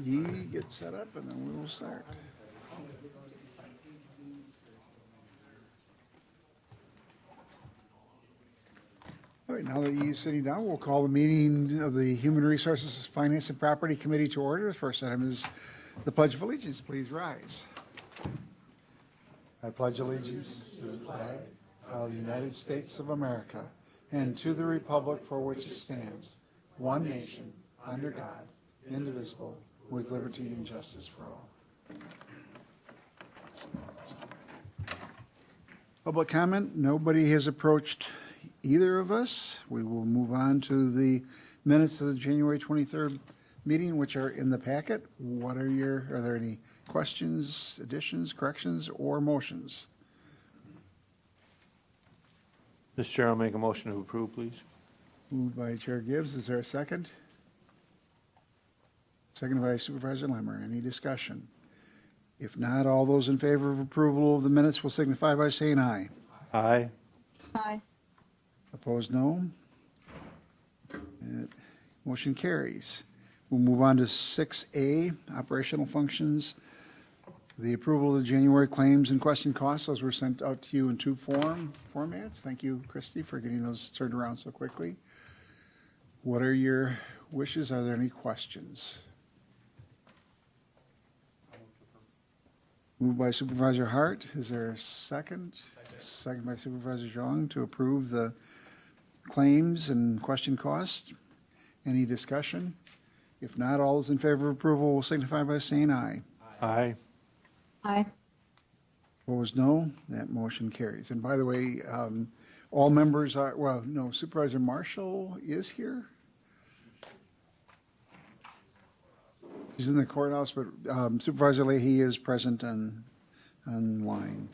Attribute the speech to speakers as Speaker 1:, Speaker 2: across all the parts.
Speaker 1: Ye get set up and then we will start. All right, now that Ye is sitting down, we'll call the meeting of the Human Resources, Finance, and Property Committee to order. The first item is the Pledge of Allegiance. Please rise. I pledge allegiance to the flag of the United States of America and to the republic for which it stands, one nation, under God, indivisible, with liberty and justice for all. Public comment, nobody has approached either of us. We will move on to the minutes of the January 23rd meeting, which are in the packet. Are there any questions, additions, corrections, or motions?
Speaker 2: Mr. Chair, I'll make a motion to approve, please.
Speaker 1: Moved by Chair Gibbs. Is there a second? Seconded by Supervisor Lemmer. Any discussion? If not, all those in favor of approval of the minutes will signify by saying aye.
Speaker 2: Aye.
Speaker 3: Aye.
Speaker 1: Opposed, no. Motion carries. We'll move on to 6A, operational functions. The approval of the January claims and question costs. Those were sent out to you in two formats. Thank you, Christy, for getting those turned around so quickly. What are your wishes? Are there any questions? Moved by Supervisor Hart. Is there a second? Second by Supervisor Zhang to approve the claims and question costs. Any discussion? If not, all those in favor of approval will signify by saying aye.
Speaker 2: Aye.
Speaker 3: Aye.
Speaker 1: Opposed, no. That motion carries. And by the way, all members are, well, no, Supervisor Marshall is here. He's in the courthouse, but Supervisor Leahy is present online.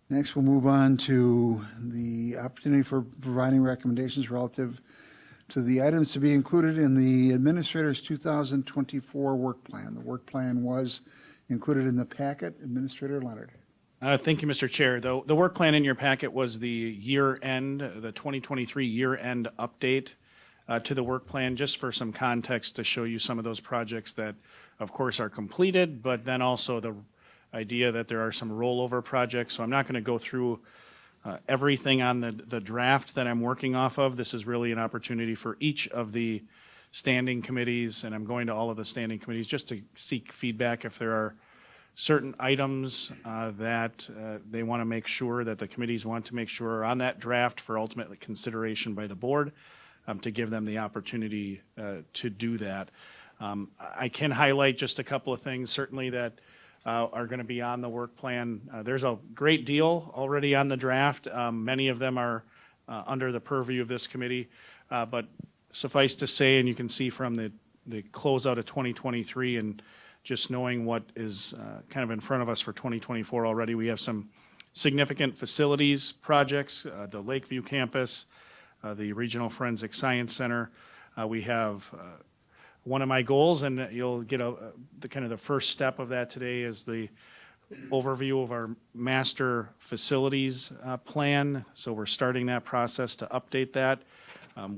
Speaker 1: Next, we'll move on to the opportunity for providing recommendations relative to the items to be included in the Administrator's 2024 work plan. The work plan was included in the packet. Administrator Leonard.
Speaker 4: Thank you, Mr. Chair. The work plan in your packet was the year-end, the 2023 year-end update to the work plan, just for some context to show you some of those projects that, of course, are completed, but then also the idea that there are some rollover projects. So I'm not going to go through everything on the draft that I'm working off of. This is really an opportunity for each of the standing committees, and I'm going to all of the standing committees just to seek feedback if there are certain items that they want to make sure, that the committees want to make sure are on that draft for ultimate consideration by the board, to give them the opportunity to do that. I can highlight just a couple of things, certainly, that are going to be on the work plan. There's a great deal already on the draft. Many of them are under the purview of this committee, but suffice to say, and you can see from the closeout of 2023 and just knowing what is kind of in front of us for 2024 already, we have some significant facilities projects, the Lakeview campus, the Regional Forensic Science Center. We have one of my goals, and you'll get the kind of the first step of that today, is the overview of our master facilities plan. So we're starting that process to update that.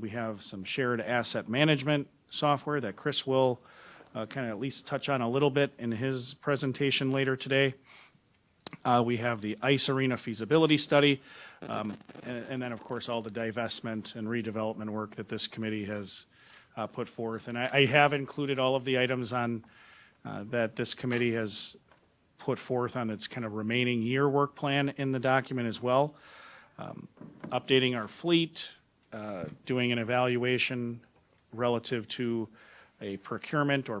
Speaker 4: We have some shared asset management software that Chris will kind of at least touch on a little bit in his presentation later today. We have the ice arena feasibility study, and then, of course, all the divestment and redevelopment work that this committee has put forth. And I have included all of the items on that this committee has put forth on its kind of remaining year work plan in the document as well. Updating our fleet, doing an evaluation relative to a procurement or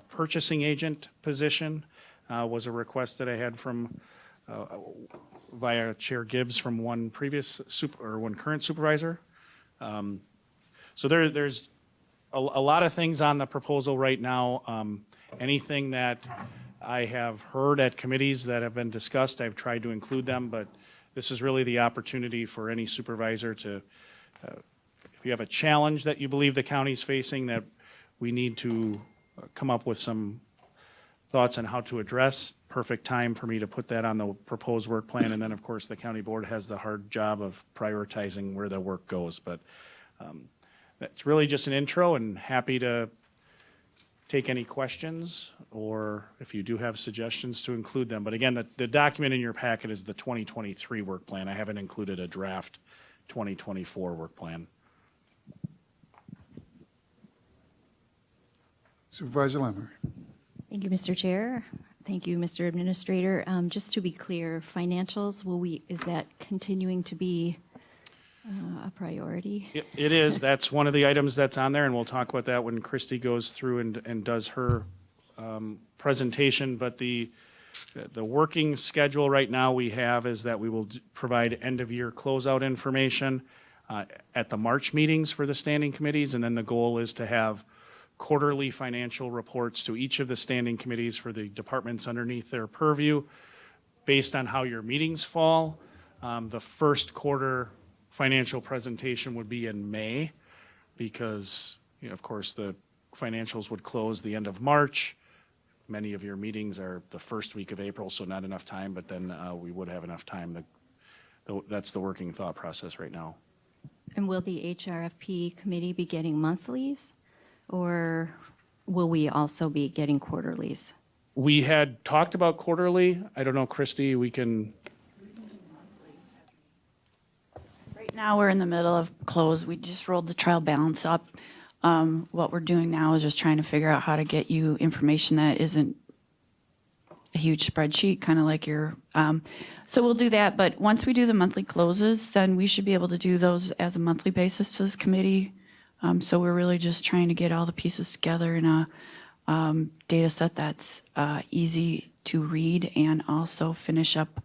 Speaker 4: purchasing agent position was a request that I had from via Chair Gibbs from one current supervisor. So there's a lot of things on the proposal right now. Anything that I have heard at committees that have been discussed, I've tried to include them, but this is really the opportunity for any supervisor to, if you have a challenge that you believe the county's facing that we need to come up with some thoughts on how to address, perfect time for me to put that on the proposed work plan. And then, of course, the county board has the hard job of prioritizing where the work goes. But that's really just an intro, and happy to take any questions, or if you do have suggestions, to include them. But again, the document in your packet is the 2023 work plan. I haven't included a draft 2024 work plan.
Speaker 1: Supervisor Lemmer.
Speaker 3: Thank you, Mr. Chair. Thank you, Mr. Administrator. Just to be clear, financials, is that continuing to be a priority?
Speaker 4: It is. That's one of the items that's on there, and we'll talk about that when Christy goes through and does her presentation. But the working schedule right now we have is that we will provide end-of-year closeout information at the March meetings for the standing committees, and then the goal is to have quarterly financial reports to each of the standing committees for the departments underneath their purview based on how your meetings fall. The first quarter financial presentation would be in May because, of course, the financials would close the end of March. Many of your meetings are the first week of April, so not enough time, but then we would have enough time. That's the working thought process right now.
Speaker 3: And will the HRFP committee be getting monthlies, or will we also be getting quarterlies?
Speaker 4: We had talked about quarterly. I don't know, Christy, we can.
Speaker 5: Right now, we're in the middle of close. We just rolled the trial balance up. What we're doing now is just trying to figure out how to get you information that isn't a huge spreadsheet, kind of like your. So we'll do that, but once we do the monthly closes, then we should be able to do those as a monthly basis to this committee. So we're really just trying to get all the pieces together in a data set that's easy to read and also finish up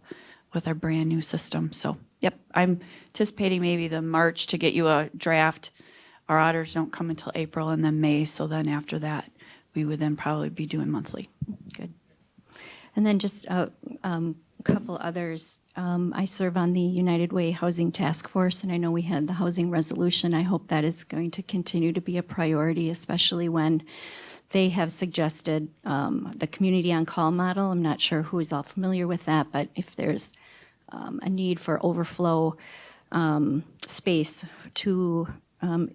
Speaker 5: with our brand new system. So, yep, I'm anticipating maybe the March to get you a draft. Our auditors don't come until April and then May. So then after that, we would then probably be doing monthly.
Speaker 3: Good. And then just a couple others. I serve on the United Way Housing Task Force, and I know we had the housing resolution. I hope that is going to continue to be a priority, especially when they have suggested the community on call model. I'm not sure who is all familiar with that, but if there's a need for overflow space to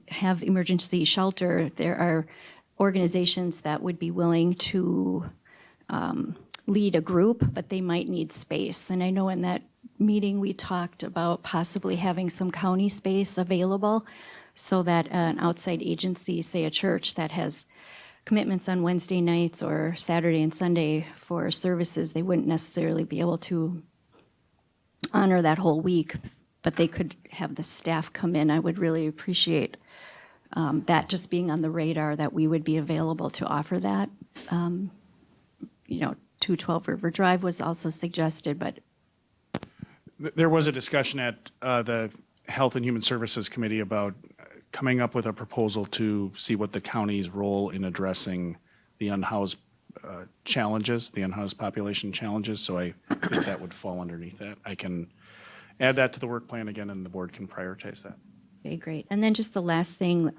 Speaker 3: have emergency shelter, there are organizations that would be willing to lead a group, but they might need space. And I know in that meeting we talked about possibly having some county space available so that an outside agency, say a church that has commitments on Wednesday nights or Saturday and Sunday for services, they wouldn't necessarily be able to honor that whole week, but they could have the staff come in. I would really appreciate that just being on the radar, that we would be available to offer that. 212 River Drive was also suggested, but
Speaker 4: There was a discussion at the Health and Human Services Committee about coming up with a proposal to see what the county's role in addressing the unhoused challenges, the unhoused population challenges. So I think that would fall underneath that. I can add that to the work plan again, and the board can prioritize that.
Speaker 3: okay, great. And then just the last thing,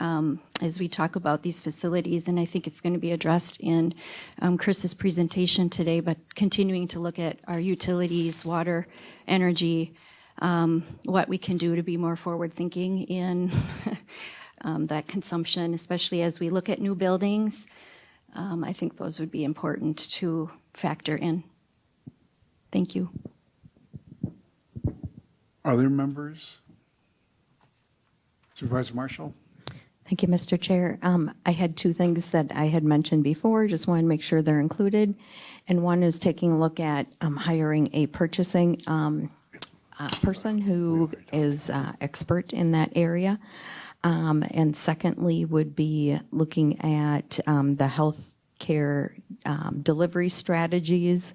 Speaker 3: as we talk about these facilities, and I think it's going to be addressed in Chris's presentation today, but continuing to look at our utilities, water, energy, what we can do to be more forward-thinking in that consumption, especially as we look at new buildings. I think those would be important to factor in. Thank you.
Speaker 1: Other members? Supervisor Marshall?
Speaker 6: Thank you, Mr. Chair. I had two things that I had mentioned before, just want to make sure they're included. And one is taking a look at hiring a purchasing person who is expert in that area. And secondly would be looking at the health care delivery strategies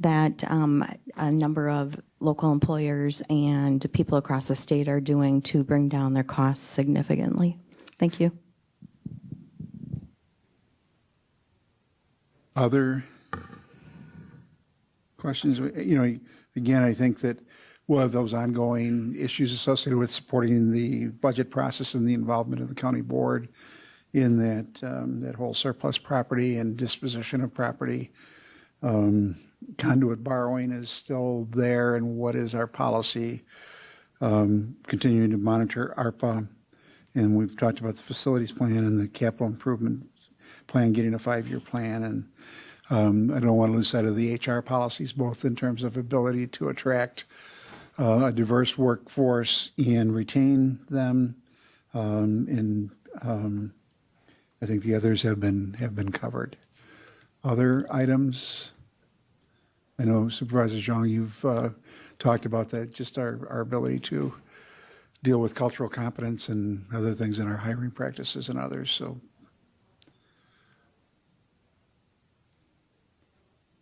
Speaker 6: that a number of local employers and people across the state are doing to bring down their costs significantly. Thank you.
Speaker 1: Other questions? Again, I think that we'll have those ongoing issues associated with supporting the budget process and the involvement of the county board in that whole surplus property and disposition of property. Conduit borrowing is still there, and what is our policy? Continuing to monitor ARPA And we've talked about the facilities plan and the capital improvement plan, getting a 5-year plan. And I don't want to lose sight of the HR policies, both in terms of ability to attract a diverse workforce and retain them. I think the others have been covered. Other items? I know Supervisor Zhang, you've talked about that, just our ability to deal with cultural competence and other things in our hiring practices and others. So,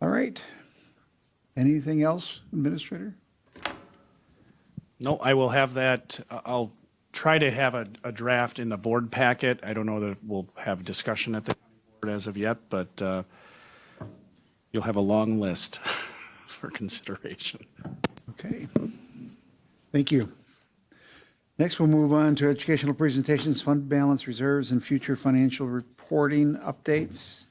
Speaker 1: all right. Anything else, Administrator?
Speaker 4: No, I will have that. I'll try to have a draft in the board packet. I don't know that we'll have discussion at the board as of yet, but you'll have a long list for consideration.
Speaker 1: Okay. Thank you. Next, we'll move on to educational presentations, fund balance reserves, and future financial reporting updates.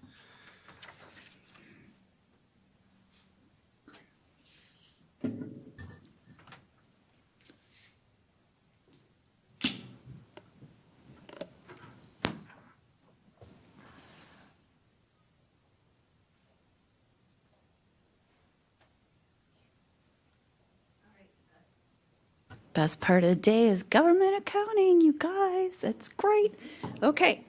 Speaker 5: Best part of the day is government accounting, you guys. That's great. Okay.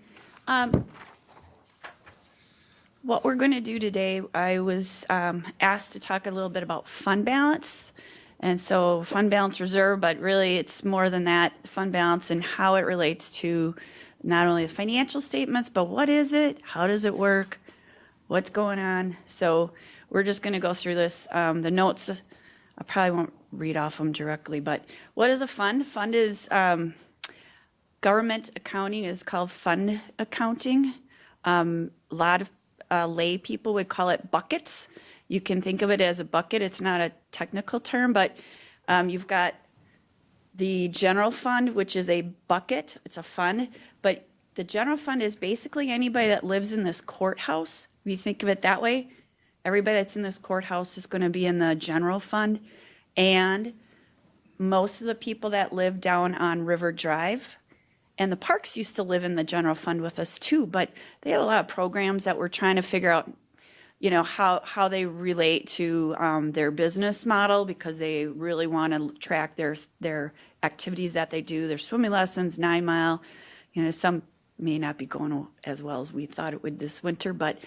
Speaker 5: What we're going to do today, I was asked to talk a little bit about fund balance. And so fund balance reserve, but really it's more than that, fund balance and how it relates to not only the financial statements, but what is it? How does it work? What's going on? So we're just going to go through this. The notes, I probably won't read off them directly, but what is a fund? Fund is government accounting is called fund accounting. A lot of lay people would call it buckets. You can think of it as a bucket. It's not a technical term, but you've got the general fund, which is a bucket. It's a fund, but the general fund is basically anybody that lives in this courthouse. If you think of it that way, everybody that's in this courthouse is going to be in the general fund. And most of the people that live down on River Drive and the parks used to live in the general fund with us too, but they have a lot of programs that we're trying to figure out, you know, how they relate to their business model, because they really want to track their activities that they do, their swimming lessons, 9 Mile, you know, some may not be going as well as we thought it would this winter, but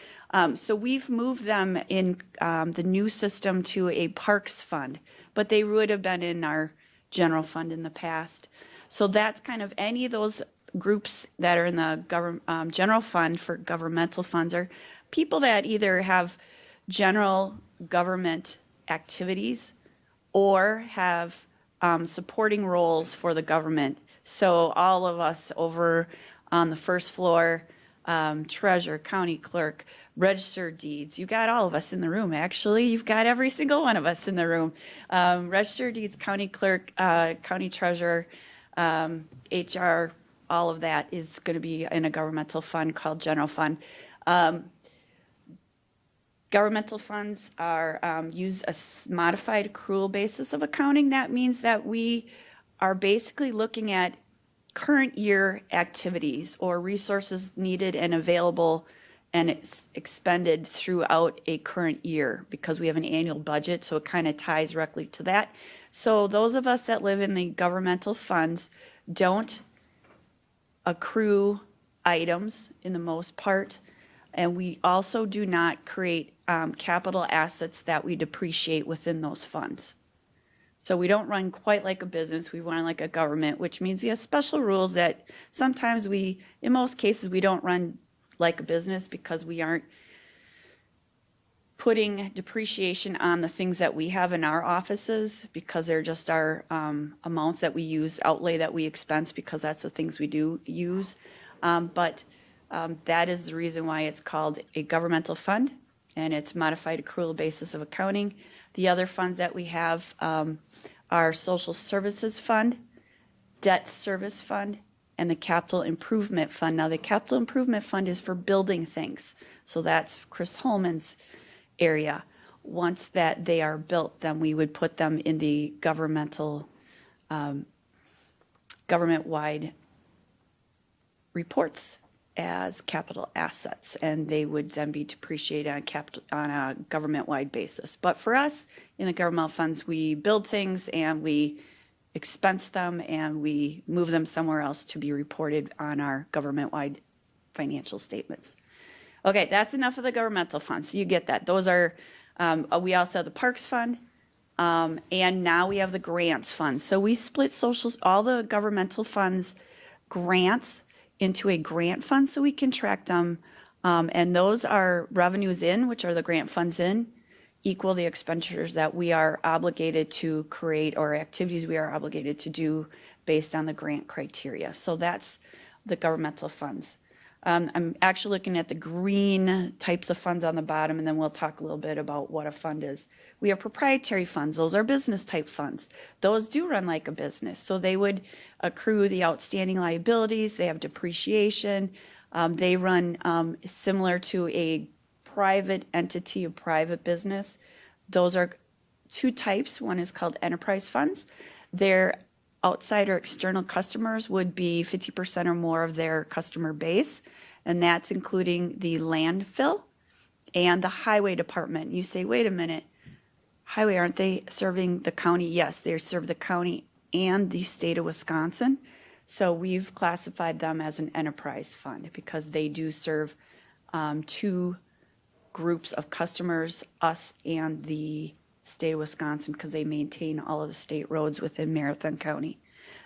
Speaker 5: so we've moved them in the new system to a parks fund, but they would have been in our general fund in the past. So that's kind of any of those groups that are in the general fund for governmental funds are people that either have general government activities or have supporting roles for the government. So all of us over on the first floor, treasurer, county clerk, register deeds. You got all of us in the room, actually. You've got every single one of us in the room. Register deeds, county clerk, county treasurer, HR, all of that is going to be in a governmental fund called general fund. Governmental funds are use a modified accrual basis of accounting. That means that we are basically looking at current year activities or resources needed and available and expended throughout a current year, because we have an annual budget, so it kind of ties directly to that. So those of us that live in the governmental funds don't accrue items in the most part, and we also do not create capital assets that we depreciate within those funds. So we don't run quite like a business, we run like a government, which means we have special rules that sometimes in most cases, we don't run like a business because we aren't putting depreciation on the things that we have in our offices, because they're just our amounts that we use, outlay that we expense, because that's the things we do use. But that is the reason why it's called a governmental fund, and it's modified accrual basis of accounting. The other funds that we have are social services fund, debt service fund, and the capital improvement fund. Now, the capital improvement fund is for building things. So that's Chris Holman's area. Once that they are built, then we would put them in the governmental, government-wide reports as capital assets, and they would then be depreciated on a government-wide basis. But for us, in the governmental funds, we build things and we expense them and we move them somewhere else to be reported on our government-wide financial statements. Okay, that's enough of the governmental funds. So you get that. Those are, we also have the Parks Fund, and now we have the Grants Fund. So we split all the governmental funds grants into a grant fund so we can track them. And those are revenues in, which are the grant funds in, equal the expenditures that we are obligated to create or activities we are obligated to do based on the grant criteria. So that's the governmental funds. I'm actually looking at the green types of funds on the bottom, and then we'll talk a little bit about what a fund is. We have proprietary funds. Those are business type funds. Those do run like a business. So they would accrue the outstanding liabilities. They have depreciation. They run similar to a private entity, a private business. Those are two types. One is called enterprise funds. They're outside or external customers would be 50% or more of their customer base, and that's including the landfill and the highway department. You say, wait a minute, highway, aren't they serving the county? Yes, they serve the county and the state of Wisconsin. So we've classified them as an enterprise fund because they do serve two groups of customers, us and the state of Wisconsin, because they maintain all of the state roads within Marathon County.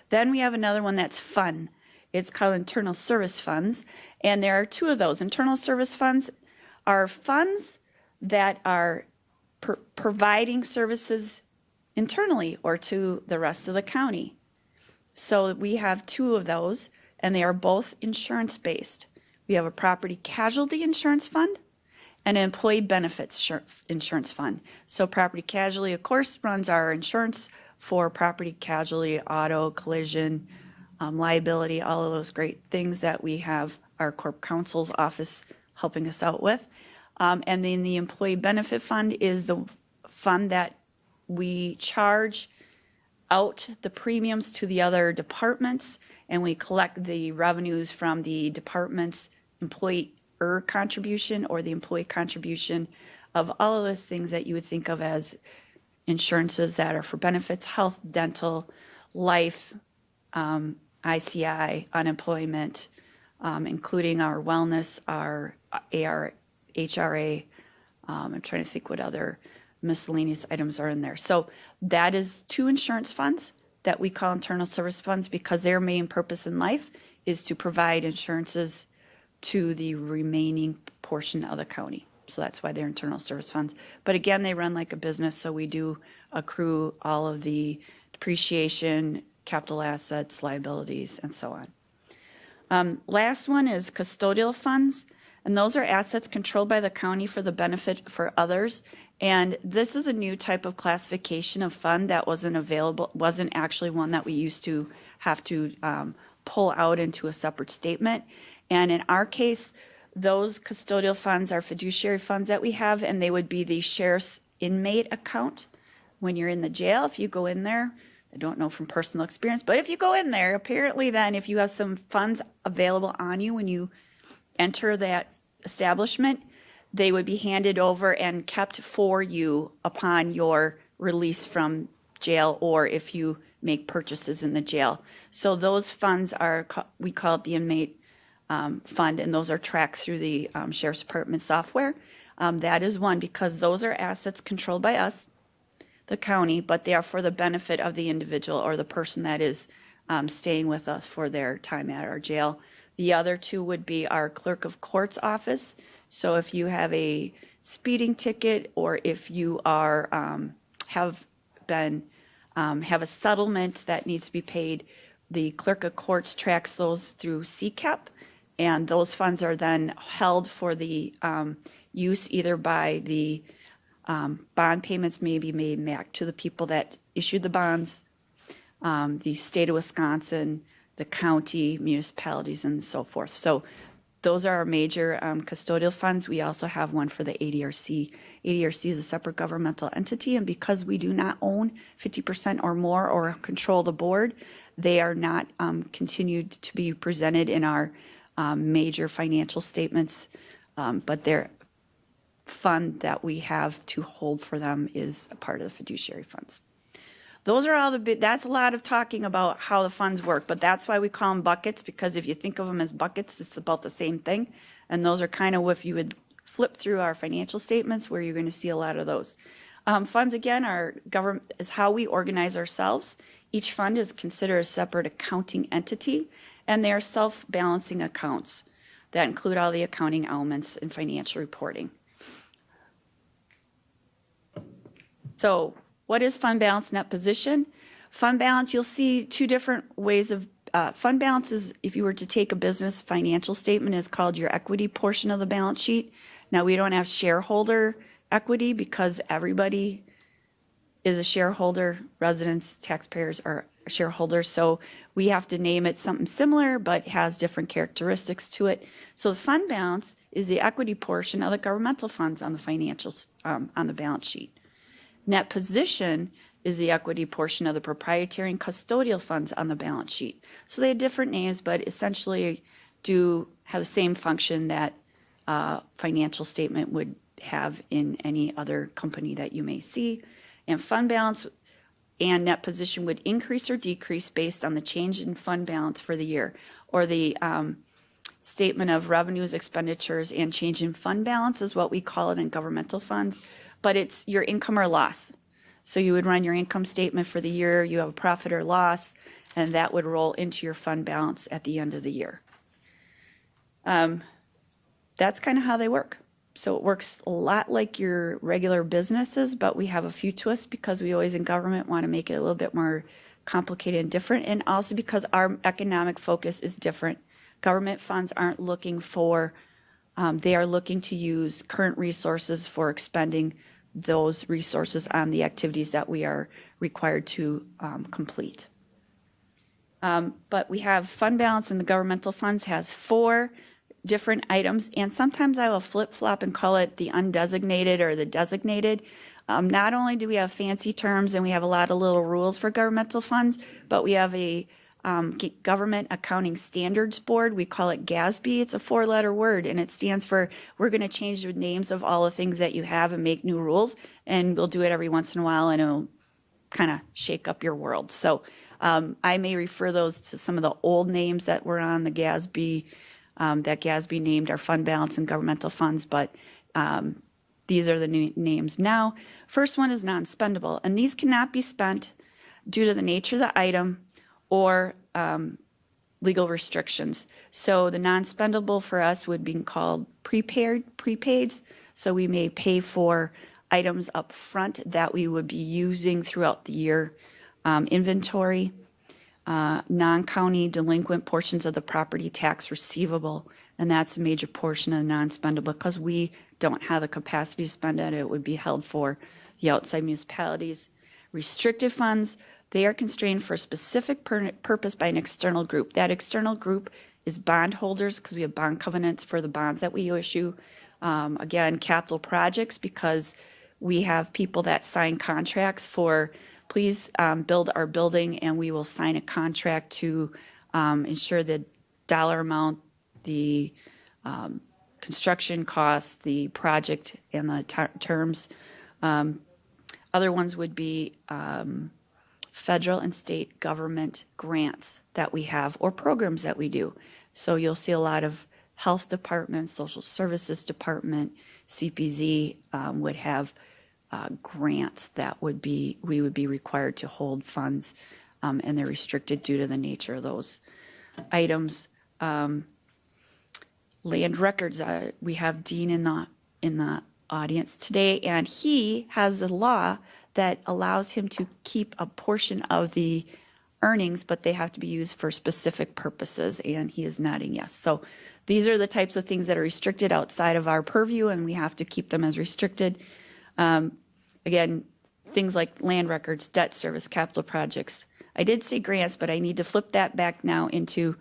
Speaker 5: Then we have another one that's fun. It's called internal service funds, and there are two of those. Internal service funds are funds that are providing services internally or to the rest of the county. So we have two of those, and they are both insurance-based. We have a property casualty insurance fund and an employee benefits insurance fund. So property casualty, of course, runs our insurance for property casualty, auto, collision, liability, all of those great things that we have our corp counsel's office helping us out with. And then the employee benefit fund is the fund that we charge out the premiums to the other departments, and we collect the revenues from the department's employee contribution or the employee contribution of all of those things that you would think of as insurances that are for benefits, health, dental, life, ICI, unemployment, including our wellness, our HRA. I'm trying to think what other miscellaneous items are in there. So that is two insurance funds that we call internal service funds because their main purpose in life is to provide insurances to the remaining portion of the county. So that's why they're internal service funds. But again, they run like a business, so we do accrue all of the depreciation, capital assets, liabilities, and so on. Last one is custodial funds, and those are assets controlled by the county for the benefit for others. And this is a new type of classification of fund that wasn't actually one that we used to have to pull out into a separate statement. And in our case, those custodial funds are fiduciary funds that we have, and they would be the sheriff's inmate account. When you're in the jail, if you go in there, I don't know from personal experience, but if you go in there, apparently then if you have some funds available on you when you enter that establishment, they would be handed over and kept for you upon your release from jail or if you make purchases in the jail. So those funds are, we call it the inmate fund, and those are tracked through the Sheriff's Department software. That is one because those are assets controlled by us, the county, but they are for the benefit of the individual or the person that is staying with us for their time at our jail. The other two would be our clerk of court's office. So if you have a speeding ticket or if you are have a settlement that needs to be paid, the clerk of courts tracks those through CCAP. And those funds are then held for the use either by the bond payments may be made back to the people that issued the bonds, the state of Wisconsin, the county, municipalities, and so forth. So those are our major custodial funds. We also have one for the ADRC. ADRC is a separate governmental entity, and because we do not own 50% or more or control the board, they are not continued to be presented in our major financial statements, but their fund that we have to hold for them is a part of the fiduciary funds. Those are all that's a lot of talking about how the funds work, but that's why we call them buckets, because if you think of them as buckets, it's about the same thing. And those are kind of, if you would flip through our financial statements, where you're going to see a lot of those. Funds, again, is how we organize ourselves. Each fund is considered a separate accounting entity, and they are self-balancing accounts that include all the accounting elements in financial reporting. So what is fund balance, net position? Fund balance, you'll see two different ways of fund balance is, if you were to take a business financial statement, is called your equity portion of the balance sheet. Now, we don't have shareholder equity because everybody is a shareholder. Residents, taxpayers are shareholders. So we have to name it something similar, but has different characteristics to it. So the fund balance is the equity portion of the governmental funds on the financials, on the balance sheet. Net position is the equity portion of the proprietary and custodial funds on the balance sheet. So they have different names, but essentially do have the same function that a financial statement would have in any other company that you may see. And fund balance and net position would increase or decrease based on the change in fund balance for the year, or the statement of revenues, expenditures, and change in fund balance is what we call it in governmental funds, but it's your income or loss. So you would run your income statement for the year, you have a profit or loss, and that would roll into your fund balance at the end of the year. That's kind of how they work. So it works a lot like your regular businesses, but we have a few twists because we always in government want to make it a little bit more complicated and different, and also because our economic focus is different. Government funds aren't looking for, they are looking to use current resources for expending those resources on the activities that we are required to complete. But we have fund balance in the governmental funds has 4 different items, and sometimes I will flip-flop and call it the undesignated or the designated. Not only do we have fancy terms and we have a lot of little rules for governmental funds, but we have a Government Accounting Standards Board. We call it GASB. It's a 4-letter word, and it stands for, we're going to change the names of all the things that you have and make new rules, and we'll do it every once in a while, and it'll kind of shake up your world. So I may refer those to some of the old names that were on the GASB, that GASB named our fund balance and governmental funds, but these are the new names now. First one is non-spendable, and these cannot be spent due to the nature of the item or legal restrictions. So the non-spendable for us would be called prepaids. So we may pay for items up front that we would be using throughout the year. Inventory, non-county delinquent portions of the property tax receivable, and that's a major portion of the non-spendable because we don't have the capacity to spend it. It would be held for the outside municipalities. Restricted funds, they are constrained for a specific purpose by an external group. That external group is bondholders, because we have bond covenants for the bonds that we issue. Again, capital projects, because we have people that sign contracts for, please build our building, and we will sign a contract to ensure the dollar amount, the construction costs, the project, and the terms. Other ones would be federal and state government grants that we have or programs that we do. So you'll see a lot of health department, social services department, CPZ would have grants that we would be required to hold funds, and they're restricted due to the nature of those items. Land records, we have Dean in the audience today, and he has a law that allows him to keep a portion of the earnings, but they have to be used for specific purposes, and he is nodding yes. So these are the types of things that are restricted outside of our purview, and we have to keep them as restricted. Again, things like land records, debt service, capital projects. I did say grants, but I need to flip that back now into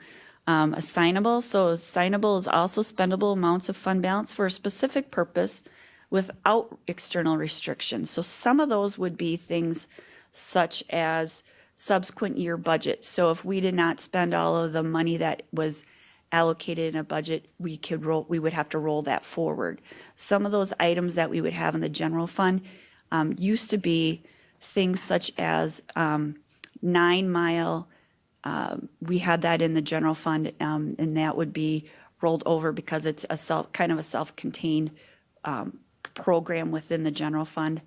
Speaker 5: assignable. So assignable is also spendable amounts of fund balance for a specific purpose without external restrictions. So some of those would be things such as subsequent year budget. So if we did not spend all of the money that was allocated in a budget, we would have to roll that forward. Some of those items that we would have in the general fund used to be things such as 9 Mile. We had that in the general fund, and that would be rolled over because it's kind of a self-contained program within the general fund.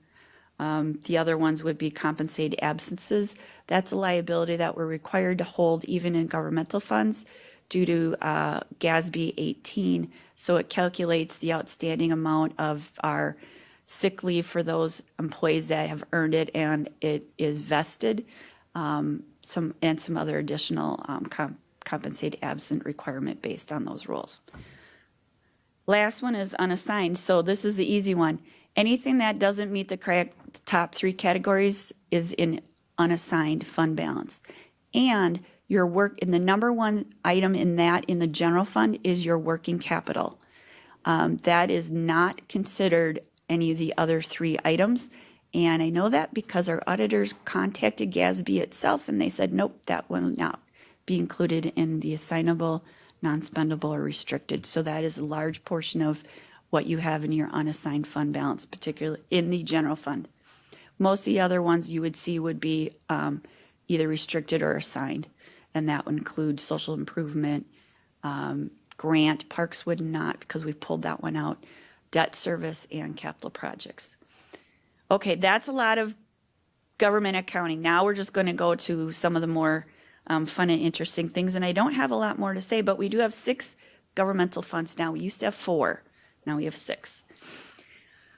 Speaker 5: The other ones would be compensated absences. That's a liability that we're required to hold even in governmental funds due to GASB 18. So it calculates the outstanding amount of our sick leave for those employees that have earned it, and it is vested, some other additional compensated absent requirement based on those rules. Last one is unassigned. So this is the easy one. Anything that doesn't meet the top 3 categories is in unassigned fund balance. And your work in the number 1 item in the general fund is your working capital. That is not considered any of the other 3 items. And I know that because our auditors contacted GASB itself and they said, nope, that will not be included in the assignable, non-spendable, or restricted. So that is a large portion of what you have in your unassigned fund balance, particularly in the general fund. Most of the other ones you would see would be either restricted or assigned. And that would include social improvement, grant. Parks would not, because we pulled that one out, debt service, and capital projects. Okay, that's a lot of government accounting. Now we're just going to go to some of the more fun and interesting things. And I don't have a lot more to say, but we do have 6 governmental funds now. We used to have 4. Now we have 6.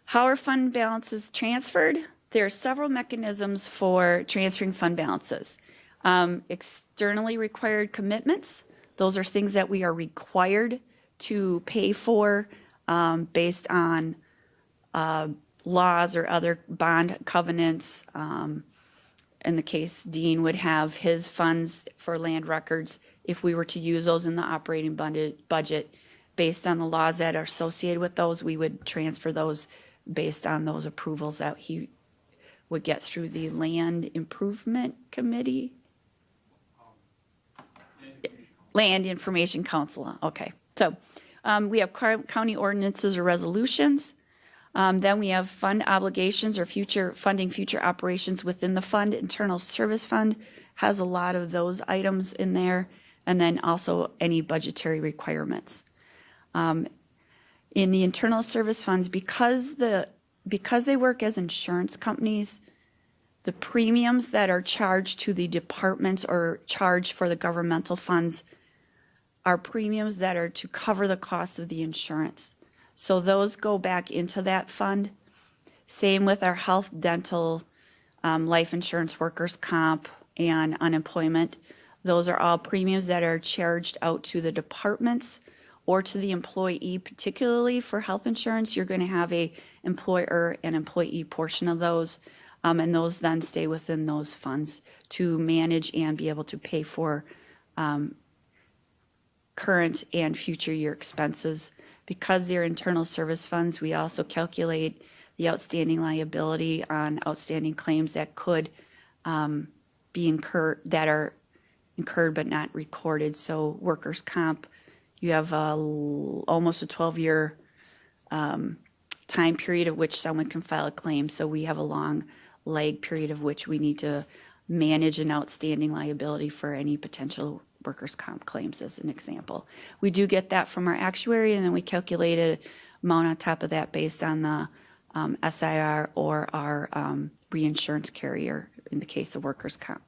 Speaker 5: How are fund balances transferred? There are several mechanisms for transferring fund balances. Externally required commitments. Those are things that we are required to pay for based on laws or other bond covenants. In the case, Dean would have his funds for land records if we were to use those in the operating budget. Based on the laws that are associated with those, we would transfer those based on those approvals that he would get through the Land Improvement Committee. Land Information Council. Okay. So we have county ordinances or resolutions. Then we have fund obligations or funding future operations within the fund. Internal Service Fund has a lot of those items in there. And then also any budgetary requirements. In the internal service funds, because they work as insurance companies, the premiums that are charged to the departments or charged for the governmental funds are premiums that are to cover the cost of the insurance. So those go back into that fund. Same with our health, dental, life insurance, workers' comp, and unemployment. Those are all premiums that are charged out to the departments or to the employee. Particularly for health insurance, you're going to have a employer and employee portion of those, and those then stay within those funds to manage and be able to pay for current and future year expenses. Because they're internal service funds, we also calculate the outstanding liability on outstanding claims that could be incurred, that are incurred but not recorded. So workers' comp, you have almost a 12-year time period of which someone can file a claim. So we have a long lag period of which we need to manage an outstanding liability for any potential workers' comp claims, as an example. We do get that from our actuary, and then we calculate an amount on top of that based on the SIR or our reinsurance carrier in the case of workers' comp.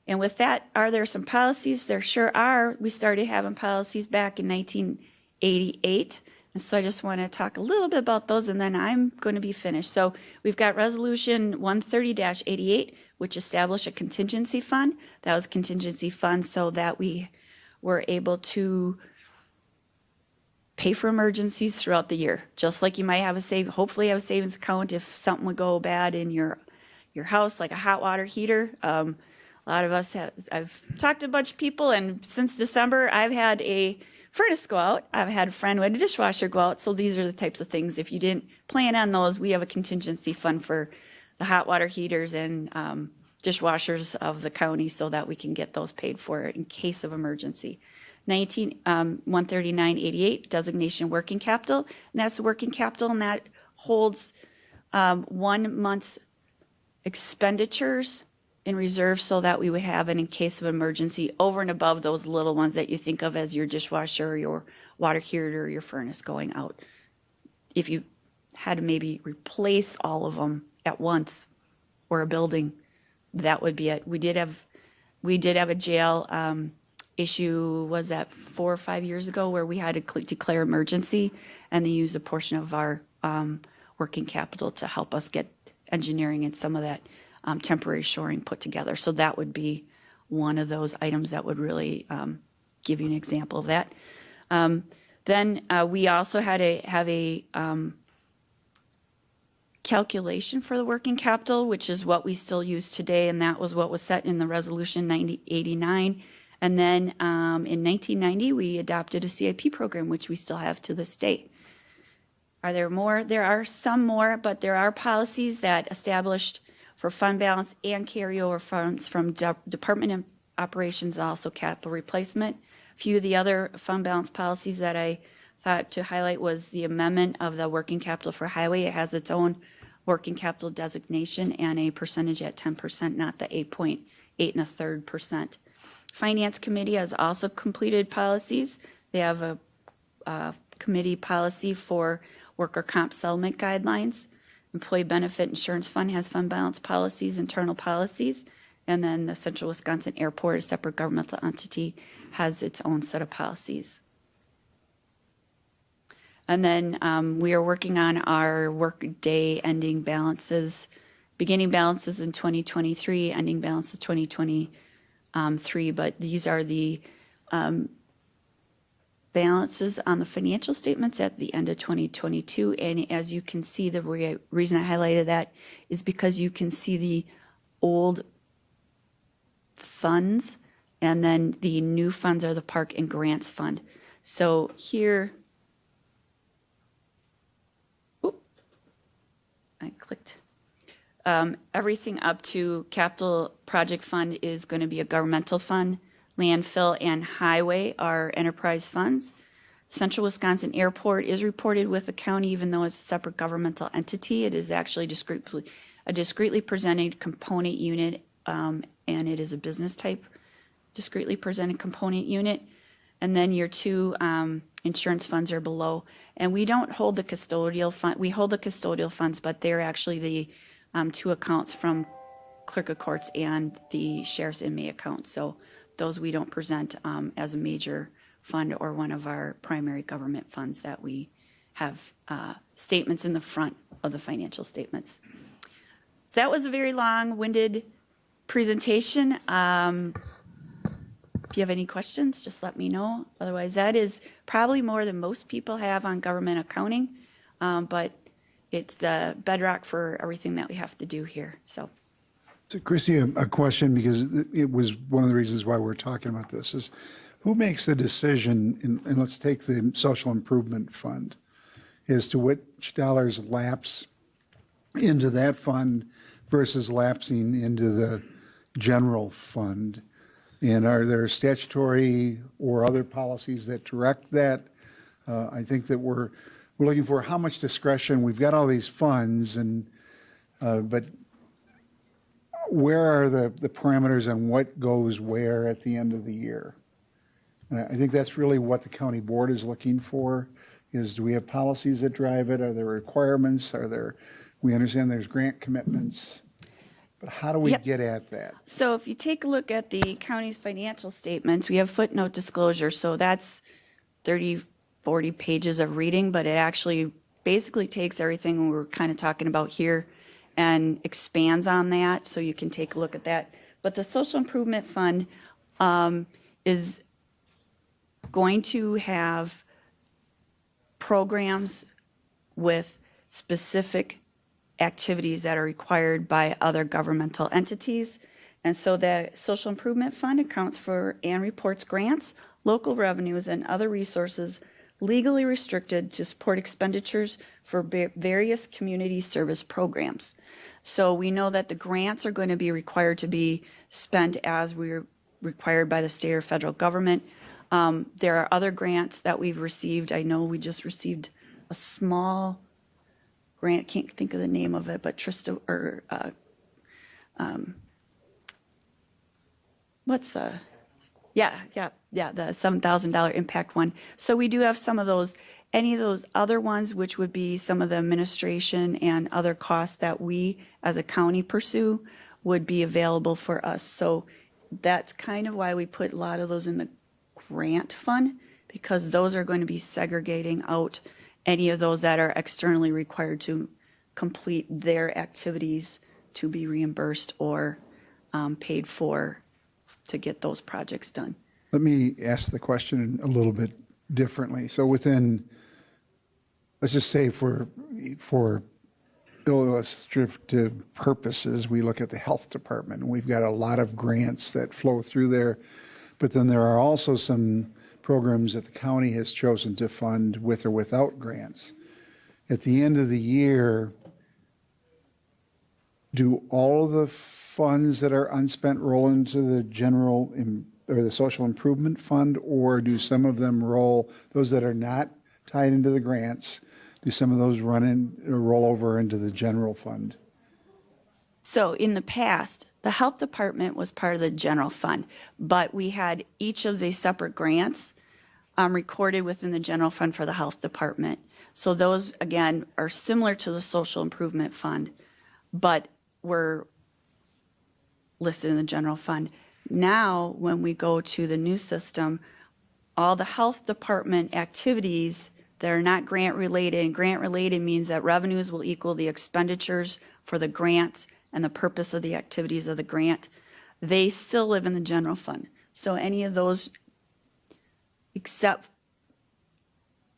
Speaker 5: And with that, are there some policies? There sure are. We started having policies back in 1988. And so I just want to talk a little bit about those, and then I'm going to be finished. So we've got Resolution 130-88, which established a contingency fund. That was a contingency fund so that we were able to pay for emergencies throughout the year. Just like you might have hopefully have a savings account if something would go bad in your house, like a hot water heater. A lot of us I've talked to a bunch of people, and since December, I've had a furnace go out. I've had a friend who had a dishwasher go out. So these are the types of things. If you didn't plan on those, we have a contingency fund for the hot water heaters and dishwashers of the county so that we can get those paid for in case of emergency. 13988 designation working capital, and that's the working capital, and that holds 1 month's expenditures in reserve so that we would have it in case of emergency over and above those little ones that you think of as your dishwasher, your water heater, your furnace going out. If you had to maybe replace all of them at once or a building, that would be it. We did have a jail issue, was that 4 or 5 years ago, where we had to declare emergency and they used a portion of our working capital to help us get engineering and some of that temporary shoring put together. So that would be one of those items that would really give you an example of that. Then we also had to have a calculation for the working capital, which is what we still use today, and that was what was set in the resolution 9089. And then in 1990, we adopted a CIP program, which we still have to this day. Are there more? There are some more, but there are policies that established for fund balance and carryover funds from Department of Operations, also capital replacement. A few of the other fund balance policies that I thought to highlight was the amendment of the working capital for highway. It has its own working capital designation and a percentage at 10%, not the 8.8 Finance Committee has also completed policies. They have a committee policy for worker comp settlement guidelines. Employee Benefit Insurance Fund has fund balance policies, internal policies. And then the Central Wisconsin Airport, a separate governmental entity, has its own set of policies. And then we are working on our workday ending balances, beginning balances in 2023, ending balances 2023. But these are the balances on the financial statements at the end of 2022. And as you can see, the reason I highlighted that is because you can see the old funds, and then the new funds are the Park and Grants Fund. So here, I clicked. Everything up to capital project fund is going to be a governmental fund. Landfill and highway are enterprise funds. Central Wisconsin Airport is reported with the county, even though it's a separate governmental entity. It is actually a discreetly presented component unit, and it is a business type discreetly presented component unit. And then your two insurance funds are below. And we don't hold the custodial fund. We hold the custodial funds, but they're actually the two accounts from clerk of courts and the sheriff's inmate account. So those we don't present as a major fund or one of our primary government funds that we have statements in the front of the financial statements. That was a very long-winded presentation. If you have any questions, just let me know. Otherwise, that is probably more than most people have on government accounting, but it's the bedrock for everything that we have to do here. So
Speaker 1: Chrissy, a question, because it was one of the reasons why we're talking about this, is who makes the decision, and let's take the social improvement fund, as to which dollars lapse into that fund versus lapsing into the general fund? And are there statutory or other policies that direct that? I think that we're looking for how much discretion. We've got all these funds, and but where are the parameters on what goes where at the end of the year? And I think that's really what the county board is looking for, is do we have policies that drive it? Are there requirements? We understand there's grant commitments, but how do we
Speaker 5: Yep.
Speaker 1: get at that?
Speaker 5: So if you take a look at the county's financial statements, we have footnote disclosure. So that's 30, 40 pages of reading, but it actually basically takes everything we're kind of talking about here and expands on that. So you can take a look at that. But the Social Improvement Fund is going to have programs with specific activities that are required by other governmental entities. And so the Social Improvement Fund accounts for and reports grants, local revenues, and other resources legally restricted to support expenditures for various community service programs. So we know that the grants are going to be required to be spent as we're required by the state or federal government. There are other grants that we've received. I know we just received a small grant, can't think of the name of it, but Trista, or, what's the, yeah, the $7,000 impact one. So we do have some of those. Any of those other ones, which would be some of the administration and other costs that we as a county pursue, would be available for us. So that's kind of why we put a lot of those in the grant fund, because those are going to be segregating out any of those that are externally required to complete their activities to be reimbursed or paid for to get those projects done.
Speaker 1: Let me ask the question a little bit differently. So within, let's just say for illustrative purposes, we look at the health department, and we've got a lot of grants that flow through there. But then there are also some programs that the county has chosen to fund with or without grants. At the end of the year, do all of the funds that are unspent roll into the general or the social improvement fund, or do some of them roll, those that are not tied into the grants, do some of those run in or roll over into the general fund?
Speaker 5: So in the past, the health department was part of the general fund, but we had each of these separate grants recorded within the general fund for the health department. So those, again, are similar to the social improvement fund, but were listed in the general fund. Now, when we go to the new system, all the health department activities that are not grant related, and grant related means that revenues will equal the expenditures for the grants and the purpose of the activities of the grant, they still live in the general fund. So any of those, except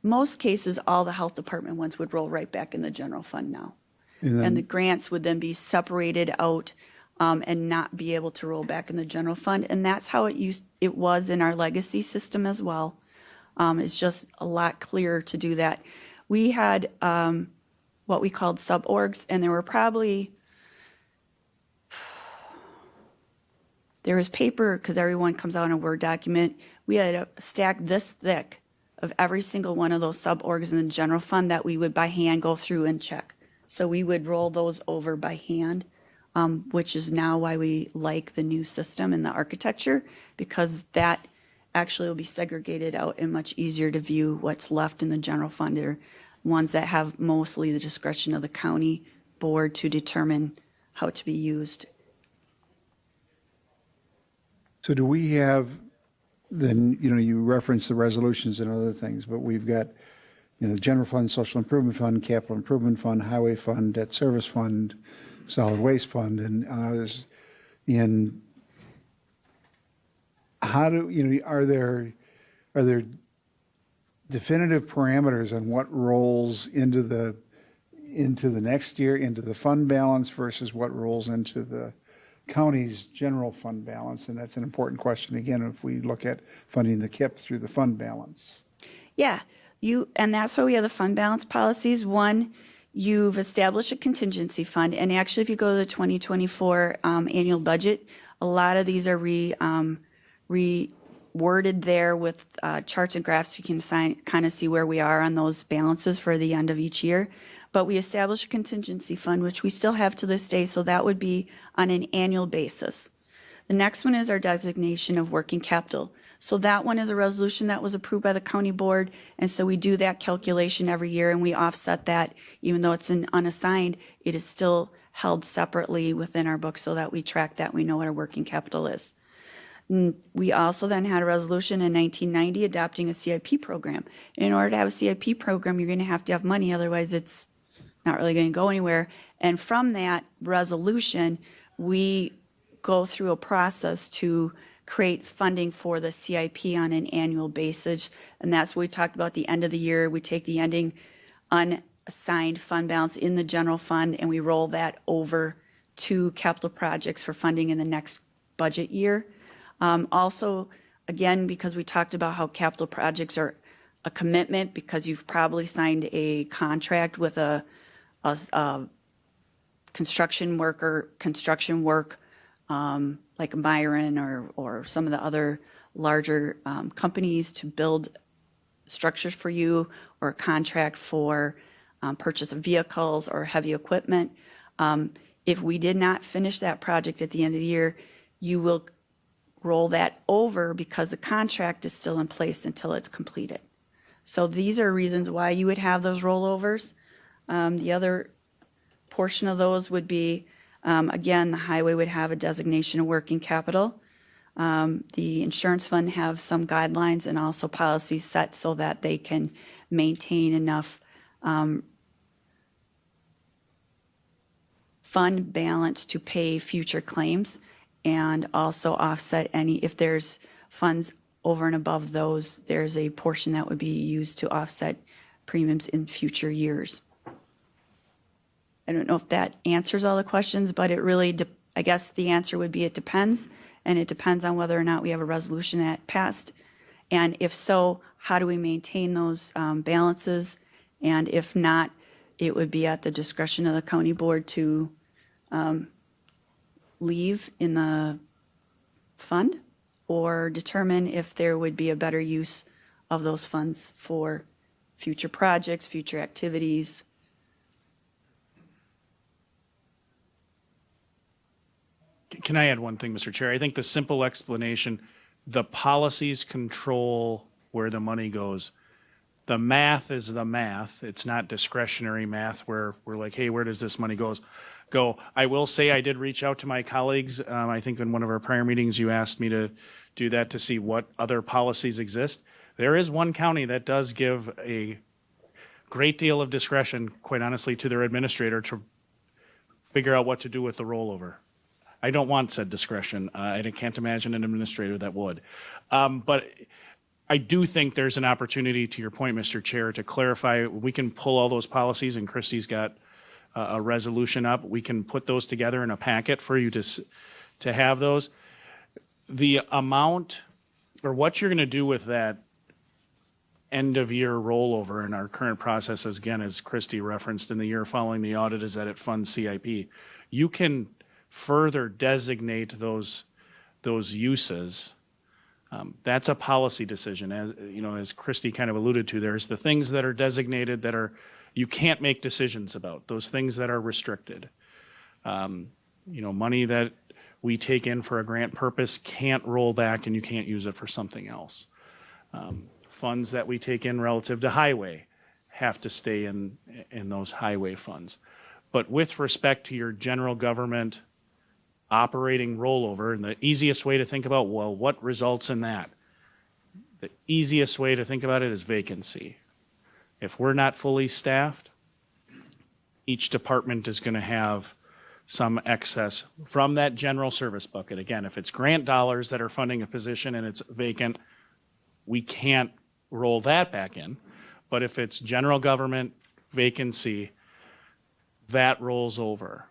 Speaker 5: most cases, all the health department ones would roll right back in the general fund now. And the grants would then be separated out and not be able to roll back in the general fund. And that's how it was in our legacy system as well. It's just a lot clearer to do that. We had what we called sub-orgs, and there were probably, there was paper, because everyone comes out in a Word document. We had a stack this thick of every single one of those sub-orgs in the general fund that we would by hand go through and check. So we would roll those over by hand, which is now why we like the new system and the architecture, because that actually will be segregated out and much easier to view what's left in the general fund, or ones that have mostly the discretion of the county board to determine how to be used.
Speaker 1: So do we have, then, you reference the resolutions and other things, but we've got, the general fund, social improvement fund, capital improvement fund, highway fund, debt service fund, solid waste fund, and others. And how do, are there definitive parameters on what rolls into the next year, into the fund balance versus what rolls into the county's general fund balance? And that's an important question, again, if we look at funding the KIP through the fund balance.
Speaker 5: Yeah, and that's why we have the fund balance policies. One, you've established a contingency fund, and actually if you go to the 2024 annual budget, a lot of these are reworded there with charts and graphs. You can kind of see where we are on those balances for the end of each year. But we established a contingency fund, which we still have to this day, so that would be on an annual basis. The next one is our designation of working capital. So that one is a resolution that was approved by the county board, and so we do that calculation every year, and we offset that. Even though it's an unassigned, it is still held separately within our book so that we track that, we know what our working capital is. We also then had a resolution in 1990 adopting a CIP program. In order to have a CIP program, you're going to have money, otherwise it's not really going to go anywhere. And from that resolution, we go through a process to create funding for the CIP on an annual basis. And that's what we talked about at the end of the year. We take the ending unassigned fund balance in the general fund and we roll that over to capital projects for funding in the next budget year. Also, again, because we talked about how capital projects are a commitment, because you've probably signed a contract with a construction work like Myron or some of the other larger companies to build structures for you, or a contract for purchase of vehicles or heavy equipment. If we did not finish that project at the end of the year, you will roll that over because the contract is still in place until it's completed. So these are reasons why you would have those rollovers. The other portion of those would be, again, the highway would have a designation of working capital. The insurance fund have some guidelines and also policies set so that they can maintain enough fund balance to pay future claims, and also offset any, if there's funds over and above those, there's a portion that would be used to offset premiums in future years. I don't know if that answers all the questions, but it really, I guess the answer would be it depends, and it depends on whether or not we have a resolution that passed. And if so, how do we maintain those balances? And if not, it would be at the discretion of the county board to leave in the fund, or determine if there would be a better use of those funds for future projects, future activities.
Speaker 4: Can I add one thing, Mr. Chair? I think the simple explanation, the policies control where the money goes. The math is the math. It's not discretionary math where we're like, hey, where does this money go? I will say I did reach out to my colleagues. I think in one of our prior meetings, you asked me to do that to see what other policies exist. There is one county that does give a great deal of discretion, quite honestly, to their administrator to figure out what to do with the rollover. I don't want said discretion. I can't imagine an administrator that would. But I do think there's an opportunity, to your point, Mr. Chair, to clarify. We can pull all those policies, and Christie's got a resolution up. We can put those together in a packet for you to have those. The amount, or what you're going to do with that end of year rollover in our current process, again, as Christie referenced, in the year following the audit, is that it funds CIP. You can further designate those uses. That's a policy decision. As you know, as Christie kind of alluded to, there's the things that are designated that are you can't make decisions about. Those things that are restricted. Money that we take in for a grant purpose can't roll back, and you can't use it for something else. Funds that we take in relative to highway have to stay in those highway funds. But with respect to your general government operating rollover, and the easiest way to think about, well, what results in that? The easiest way to think about it is vacancy. If we're not fully staffed, each department is going to have some excess from that general service bucket. Again, if it's grant dollars that are funding a position and it's vacant, we can't roll that back in. But if it's general government vacancy, that rolls over.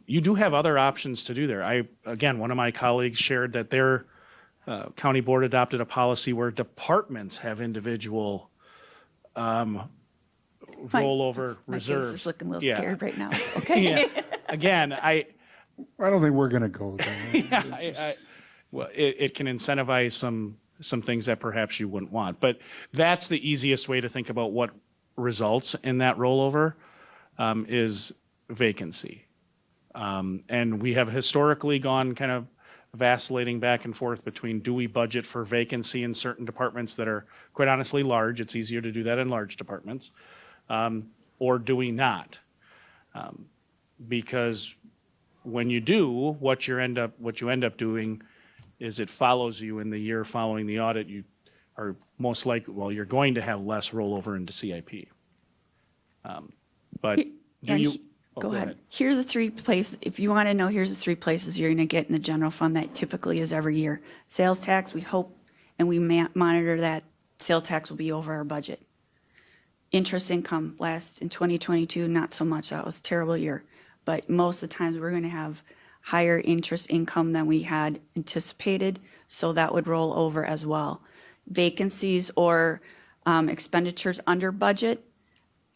Speaker 4: You do have other options to do there. One of my colleagues shared that their county board adopted a policy where departments have individual rollover
Speaker 5: My
Speaker 4: reserves.
Speaker 5: face is looking a little
Speaker 4: Yeah.
Speaker 5: scared right now. Okay.
Speaker 4: Yeah. Again,
Speaker 1: I don't think we're going to go there.
Speaker 4: it can incentivize some things that perhaps you wouldn't want. But that's the easiest way to think about what results in that rollover is vacancy. And we have historically gone kind of vacillating back and forth between, do we budget for vacancy in certain departments that are quite honestly large? It's easier to do that in large departments. Or do we not? Because when you do, what you end up doing is it follows you in the year following the audit. You are most likely, you're going to have less rollover into CIP. But do
Speaker 5: And
Speaker 4: you?
Speaker 5: Go ahead. Here's the three places, if you want to know, here's the three places you're going to get in the general fund that typically is every year. Sales tax, we hope, and we monitor that sales tax will be over our budget. Interest income, in 2022, not so much. That was a terrible year. But most of the times we're going to have higher interest income than we had anticipated, so that would roll over as well. Vacancies or expenditures under budget,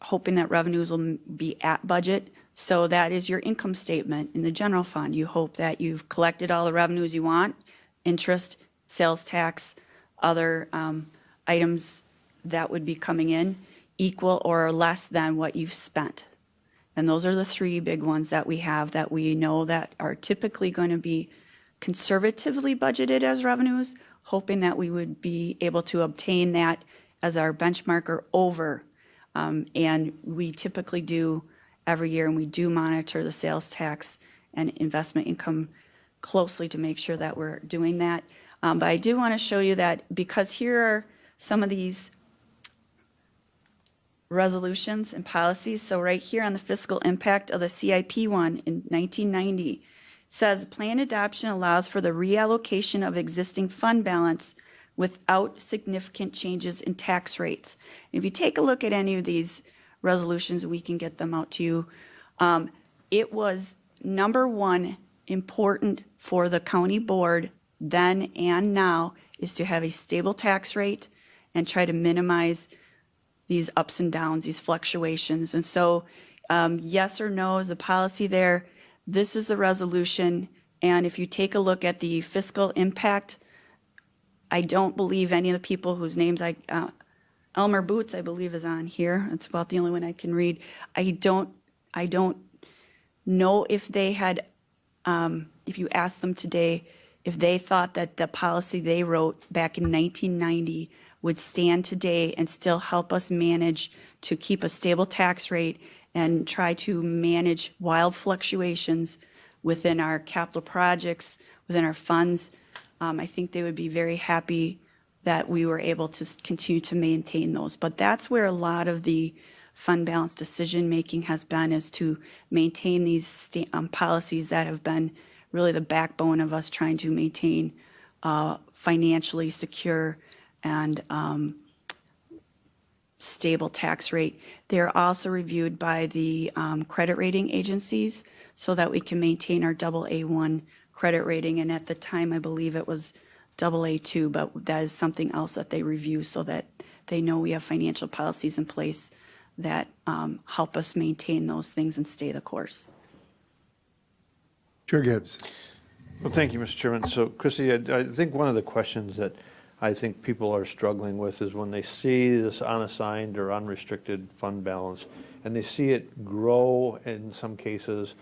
Speaker 5: hoping that revenues will be at budget. So that is your income statement in the general fund. You hope that you've collected all the revenues you want, interest, sales tax, other items that would be coming in, equal or less than what you've spent. And those are the three big ones that we have that we know that are typically going to be conservatively budgeted as revenues, hoping that we would be able to obtain that as our benchmark or over. And we typically do every year, and we do monitor the sales tax and investment income closely to make sure that we're doing that. But I do want to show you that because here are some of these resolutions and policies. So right here on the fiscal impact of the CIP1 in 1990, it says plan adoption allows for the reallocation of existing fund balance without significant changes in tax rates. If you take a look at any of these resolutions, we can get them out to you. It was number one important for the county board then and now is to have a stable tax rate and try to minimize these ups and downs, these fluctuations. And so yes or no is a policy there. This is the resolution. And if you take a look at the fiscal impact, I don't believe any of the people whose names Elmer Boots, I believe, is on here. It's about the only one I can read. I don't know if they had, if you asked them today, if they thought that the policy they wrote back in 1990 would stand today and still help us manage to keep a stable tax rate and try to manage wild fluctuations within our capital projects, within our funds. I think they would be very happy that we were able to continue to maintain those. But that's where a lot of the fund balance decision-making has been, is to maintain these policies that have been really the backbone of us trying to maintain financially secure and stable tax rate. They're also reviewed by the credit rating agencies so that we can maintain our Pt.1 credit rating. And at the time, I believe it was AA2, but that is something else that they review so that they know we have financial policies in place that help us maintain those things and stay the course.
Speaker 1: Chair Gibbs.
Speaker 2: Well, thank you, Mr. Chairman. So, Christie, I think one of the questions that I think people are struggling with is when they see this unassigned or unrestricted fund balance, and they see it grow in some cases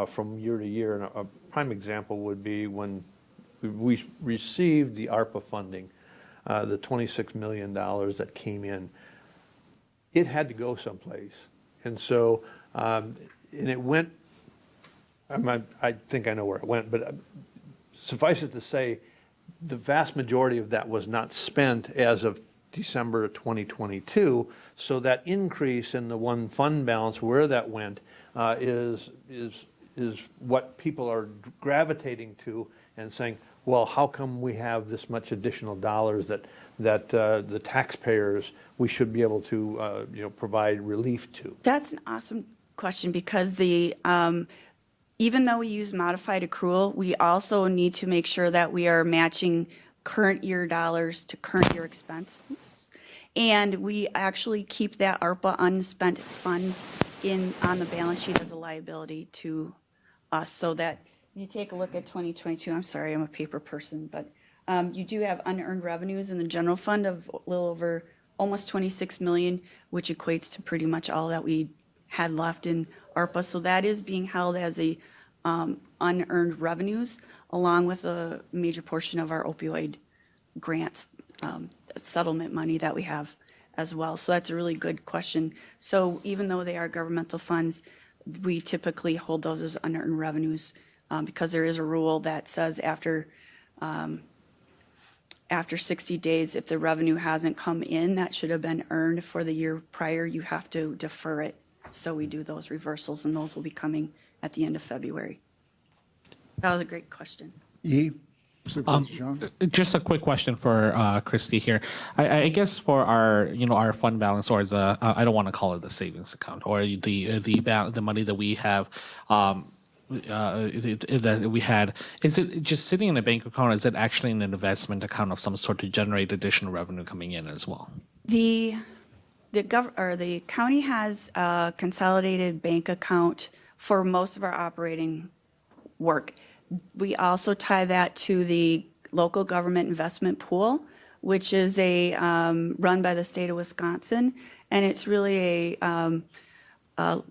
Speaker 2: from year to year. And a prime example would be when we received the ARPA funding, the $26 million that came in. It had to go someplace. And so, and it went, I think I know where it went, but suffice it to say, the vast majority of that was not spent as of December of 2022. So that increase in the one fund balance, where that went, is what people are gravitating to and saying, well, how come we have this much additional dollars that the taxpayers, we should be able to provide relief to?
Speaker 5: That's an awesome question because even though we use modified accrual, we also need to make sure that we are matching current year dollars to current year expense. And we actually keep that ARPA unspent funds on the balance sheet as a liability to us, so that you take a look at 2022. I'm sorry, I'm a paper person, but you do have unearned revenues in the general fund of a little over almost 26 million, which equates to pretty much all that we had left in ARPA. So that is being held as a unearned revenues, along with a major portion of our opioid grants, settlement money that we have as well. So that's a really good question. So even though they are governmental funds, we typically hold those as unearned revenues because there is a rule that says after 60 days, if the revenue hasn't come in that should have been earned for the year prior, you have to defer it. So we do those reversals, and those will be coming at the end of February. That was a great question.
Speaker 1: Supervisor John.
Speaker 7: Just a quick question for Christy here. I guess for our fund balance, or the I don't want to call it the savings account, or the money that we have that we had, is it just sitting in a bank account, or is it actually in an investment account of some sort to generate additional revenue coming in as well?
Speaker 5: The county has a consolidated bank account for most of our operating work. We also tie that to the local government investment pool, which is run by the state of Wisconsin, and it's really a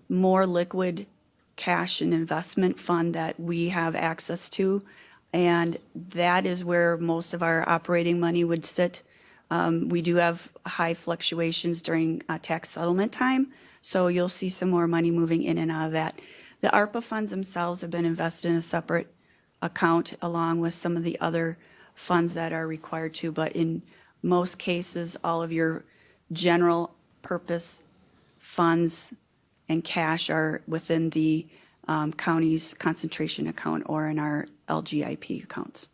Speaker 5: more liquid cash and investment fund that we have access to, and that is where most of our operating money would sit. We do have high fluctuations during tax settlement time, so you'll see some more money moving in and out of that. The ARPA funds themselves have been invested in a separate account along with some of the other funds that are required to, but in most cases, all of your general purpose funds and cash are within the county's concentration account or in our LGIP accounts.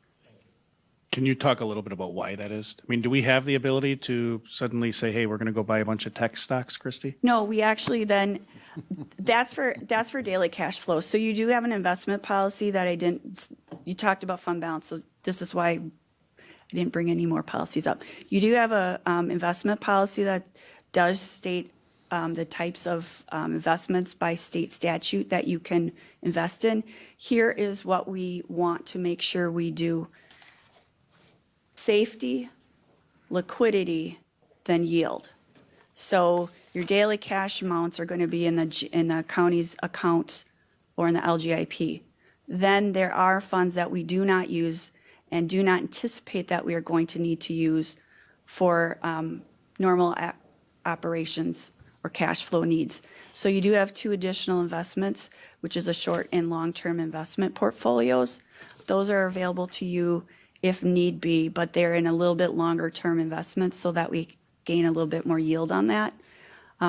Speaker 4: Can you talk a little bit about why that is? I mean, do we have the ability to suddenly say, hey, we're going to go buy a bunch of tech stocks, Christy?
Speaker 5: No, we actually then, that's for daily cash flow. So you do have an investment policy that you talked about fund balance, so this is why I didn't bring any more policies up. You do have a investment policy that does state the types of investments by state statute that you can invest in. Here is what we want to make sure we do. Safety, liquidity, then yield. So your daily cash amounts are going to be in the county's accounts or in the LGIP. Then there are funds that we do not use and do not anticipate that we are going to need to use for normal operations or cash flow needs. So you do have two additional investments, which is a short and long-term investment portfolios. Those are available to you if need be, but they're in a little bit longer term investments so that we gain a little bit more yield on that.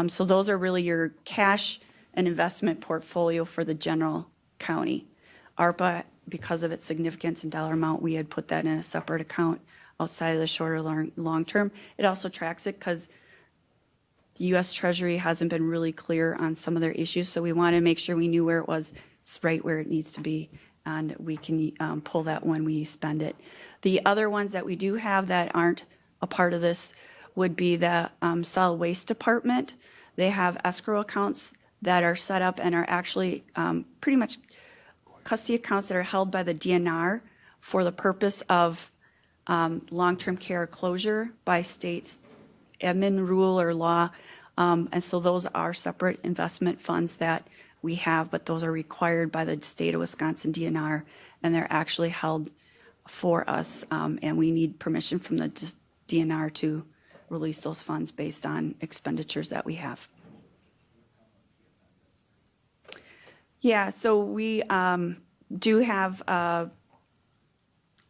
Speaker 5: So those are really your cash and investment portfolio for the general county. ARPA, because of its significance and dollar amount, we had put that in a separate account outside of the shorter long term. It also tracks it because the U.S. Treasury hasn't been really clear on some of their issues, so we want to make sure we knew where it was, it's right where it needs to be, and we can pull that when we spend it. The other ones that we do have that aren't a part of this would be the solid waste department. They have escrow accounts that are set up and are actually pretty much custody accounts that are held by the DNR for the purpose of long-term care closure by states admin rule or law. And so those are separate investment funds that we have, but those are required by the state of Wisconsin DNR, and they're actually held for us. And we need permission from the DNR to release those funds based on expenditures that we have. Yeah, so we do have an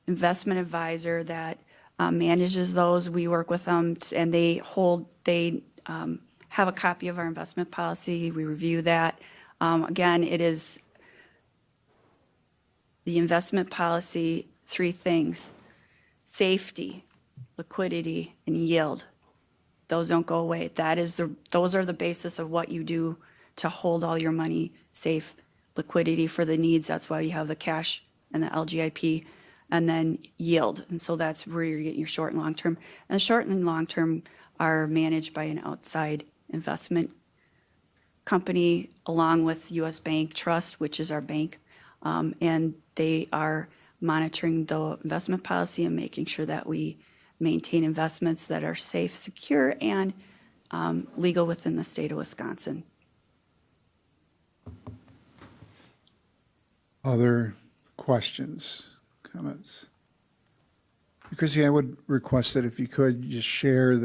Speaker 5: investment advisor that manages those. We work with them, and they have a copy of our investment policy. We review that. Again, it is the investment policy, three things: safety, liquidity, and yield. Those don't go away. Those are the basis of what you do to hold all your money safe. Liquidity for the needs, that's why you have the cash and the LGIP, and then yield. And so that's where you're getting your short and long term. And the short and long term are managed by an outside investment company along with U.S. Bank Trust, which is our bank. And they are monitoring the investment policy and making sure that we maintain investments that are safe, secure, and legal within the state of Wisconsin.
Speaker 1: Other questions, comments? Chrissy, I would request that if you could just share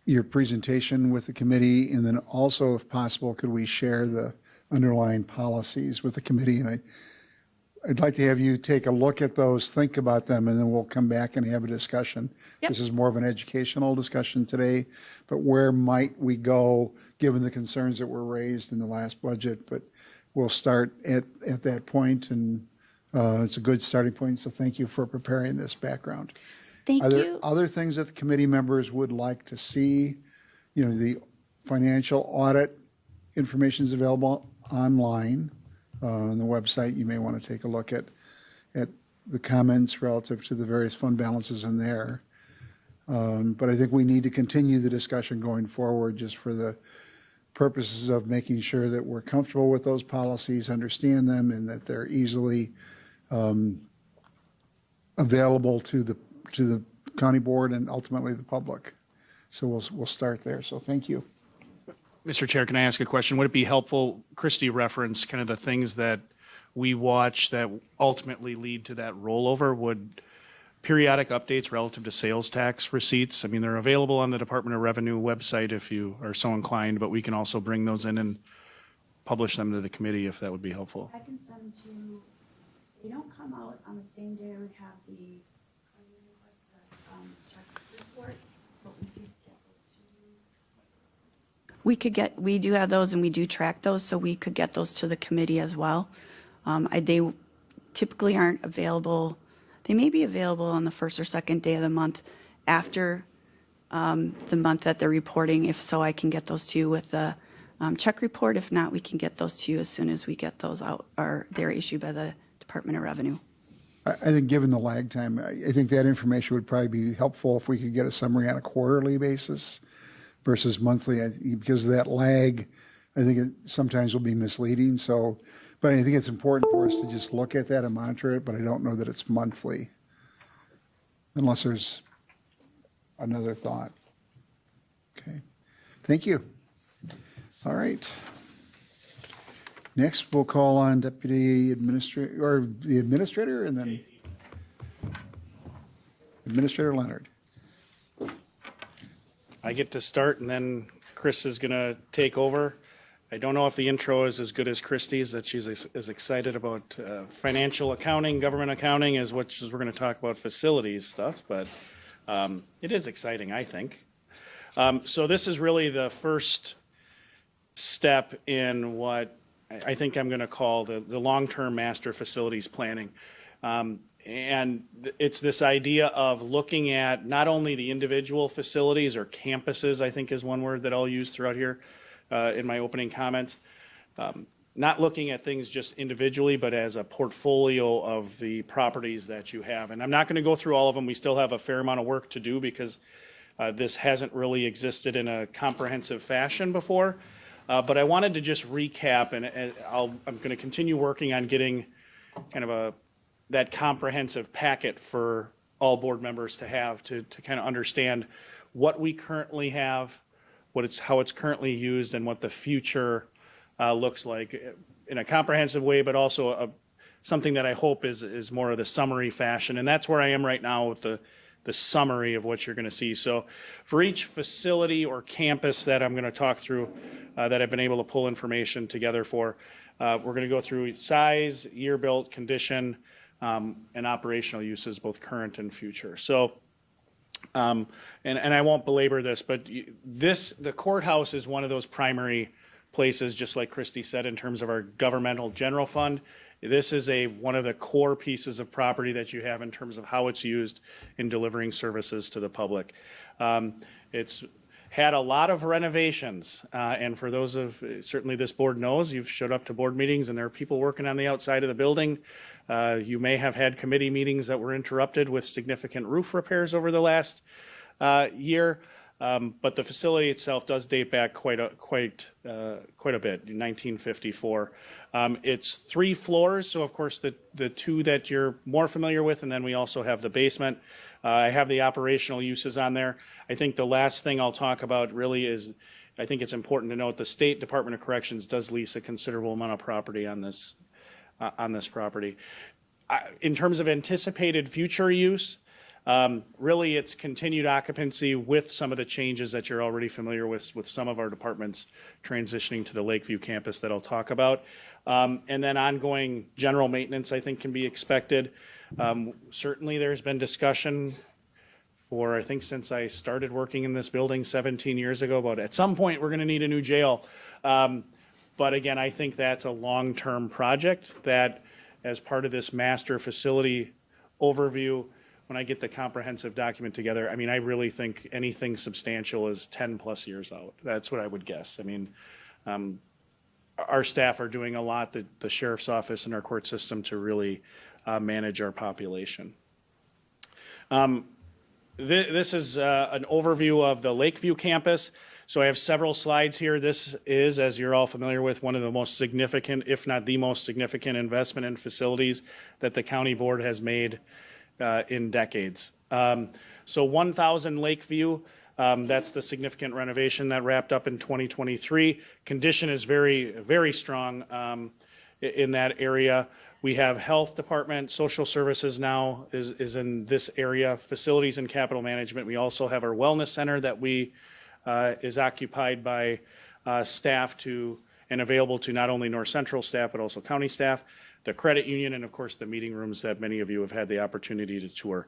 Speaker 1: your presentation with the committee, and then also, if possible, could we share the underlying policies with the committee? And I'd like to have you take a look at those, think about them, and then we'll come back and have a discussion.
Speaker 5: Yep.
Speaker 1: This is more of an educational discussion today, but where might we go, given the concerns that were raised in the last budget? But we'll start at that point, and it's a good starting point, so thank you for preparing this background.
Speaker 5: Thank
Speaker 1: Are there
Speaker 5: you.
Speaker 1: other things that the committee members would like to see? You know, the financial audit information is available online on the website. You may want to take a look at the comments relative to the various fund balances in there. But I think we need to continue the discussion going forward just for the purposes of making sure that we're comfortable with those policies, understand them, and that they're easily available to the county board and ultimately the public. So we'll start there. So thank you.
Speaker 4: Mr. Chair, can I ask a question? Would it be helpful, Christie referenced kind of the things that we watch that ultimately lead to that rollover? Would periodic updates relative to sales tax receipts, I mean, they're available on the Department of Revenue website if you are so inclined, but we can also bring those in and publish them to the committee if that would be helpful.
Speaker 8: I can send you, they don't come out on the same day we have the check report, but we could get those to you.
Speaker 5: We do have those and we do track those, so we could get those to the committee as well. They typically aren't available, they may be available on the first or second day of the month after the month that they're reporting. If so, I can get those to you with the check report. If not, we can get those to you as soon as we get those out, or they're issued by the Department of Revenue.
Speaker 1: I think given the lag time, I think that information would probably be helpful if we could get a summary on a quarterly basis versus monthly. Because of that lag, I think it sometimes will be misleading. So, but I think it's important for us to just look at that and monitor it, but I don't know that it's monthly. Unless there's another thought. Okay. Thank you. All right. Next, we'll call on Deputy Administrator, or the Administrator, and then Administrator Leonard.
Speaker 4: I get to start and then Chris is going to take over. I don't know if the intro is as good as Christie's, that she's as excited about financial accounting, government accounting, as we're going to talk about facilities stuff, but it is exciting, I think. So this is really the first step in what I think I'm going to call the long-term master facilities planning. And it's this idea of looking at not only the individual facilities or campuses, I think is one word that I'll use throughout here in my opening comments. Not looking at things just individually, but as a portfolio of the properties that you have. And I'm not going to go through all of them. We still have a fair amount of work to do because this hasn't really existed in a comprehensive fashion before. But I wanted to just recap, and I'm going to continue working on getting kind of that comprehensive packet for all board members to have to kind of understand what we currently have, how it's currently used, and what the future looks like in a comprehensive way, but also something that I hope is more of the summary fashion. And that's where I am right now with the summary of what you're going to see. So for each facility or campus that I'm going to talk through, that I've been able to pull information together for, we're going to go through size, year built, condition, and operational uses, both current and future. So, and I won't belabor this, but the courthouse is one of those primary places, just like Christy said, in terms of our governmental general fund. This is one of the core pieces of property that you have in terms of how it's used in delivering services to the public. It's had a lot of renovations, and for those certainly this board knows, you've showed up to board meetings and there are people working on the outside of the building. You may have had committee meetings that were interrupted with significant roof repairs over the last year. But the facility itself does date back quite a bit, in 1954. It's 3 floors, so of course the 2 that you're more familiar with, and then we also have the basement. I have the operational uses on there. I think the last thing I'll talk about really is, I think it's important to note the State Department of Corrections does lease a considerable amount of property on this property. In terms of anticipated future use, really, it's continued occupancy with some of the changes that you're already familiar with some of our departments transitioning to the Lakeview campus that I'll talk about. And then ongoing general maintenance, I think, can be expected. Certainly, there's been discussion I think, since I started working in this building 17 years ago, about at some point we're going to need a new jail. But again, I think that's a long-term project that, as part of this master facility overview, when I get the comprehensive document together, I mean, I really think anything substantial is 10 plus years out. That's what I would guess. I mean, our staff are doing a lot, the sheriff's office and our court system, to really manage our population. This is an overview of the Lakeview campus. So I have several slides here. This is, as you're all familiar with, one of the most significant, if not the most significant investment in facilities that the county board has made in decades. So 1,000 Lakeview, that's the significant renovation that wrapped up in 2023. Condition is very, very strong in that area. We have health department, social services now is in this area, facilities and capital management. We also have our wellness center that is occupied by staff and available to not only North Central staff, but also county staff, the credit union, and of course the meeting rooms that many of you have had the opportunity to tour.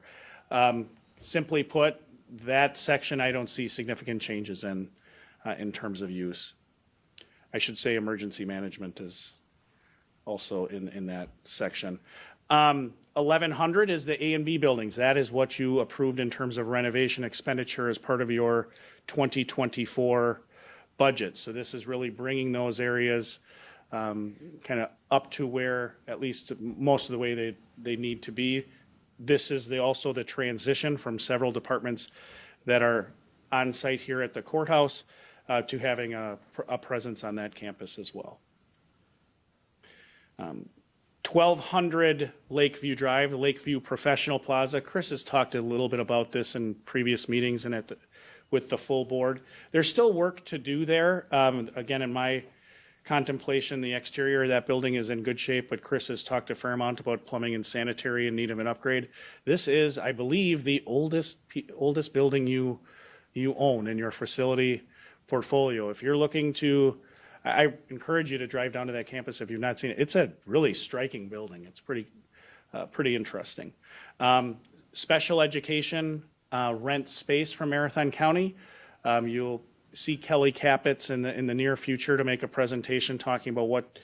Speaker 4: Simply put, that section I don't see significant changes in terms of use. I should say emergency management is also in that section. 1,100 is the A and B buildings. That is what you approved in terms of renovation expenditure as part of your 2024 budget. So this is really bringing those areas kind of up to where, at least most of the way they need to be. This is also the transition from several departments that are on site here at the courthouse to having a presence on that campus as well. 1,200 Lakeview Drive, Lakeview Professional Plaza. Chris has talked a little bit about this in previous meetings and with the full board. There's still work to do there. Again, in my contemplation, the exterior of that building is in good shape, but Chris has talked a fair amount about plumbing and sanitary in need of an upgrade. This is, I believe, the oldest building you own in your facility portfolio. If you're looking to, I encourage you to drive down to that campus if you've not seen it. It's a really striking building. It's pretty interesting. Special education rents space from Marathon County. You'll see Kelly Capitz in the near future to make a presentation talking about what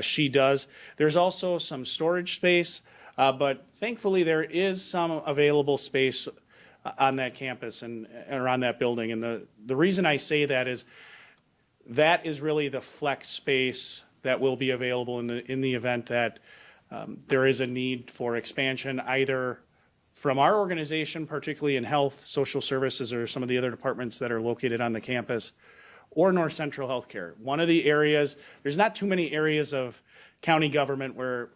Speaker 4: she does. There's also some storage space, but thankfully there is some available space on that campus and around that building. And the reason I say that is really the flex space that will be available in the event that there is a need for expansion, either from our organization, particularly in health, social services, or some of the other departments that are located on the campus, or North Central Healthcare. One of the areas, there's not too many areas of county government where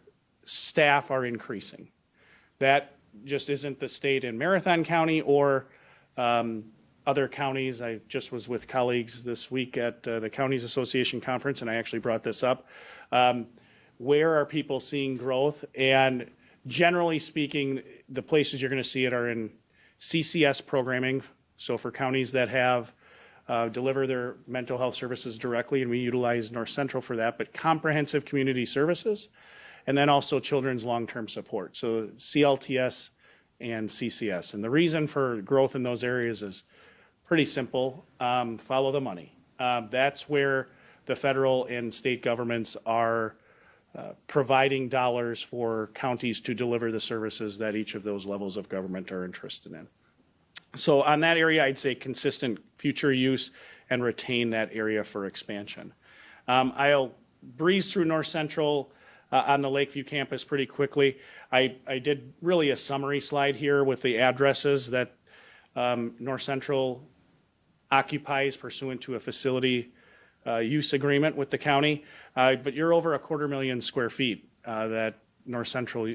Speaker 4: staff are increasing. That just isn't the state in Marathon County or other counties. I just was with colleagues this week at the Counties Association Conference, and I actually brought this up. Where are people seeing growth? And generally speaking, the places you're going to see it are in CCS programming. So for counties that have deliver their mental health services directly, and we utilize North Central for that, but comprehensive community services, and then also children's long-term support. So CLTS and CCS. And the reason for growth in those areas is pretty simple. Follow the money. That's where the federal and state governments are providing dollars for counties to deliver the services that each of those levels of government are interested in. So on that area, I'd say consistent future use and retain that area for expansion. I'll breeze through North Central on the Lakeview campus pretty quickly. I did really a summary slide here with the addresses that North Central occupies pursuant to a facility use agreement with the county, but you're over 250,000 square feet that North Central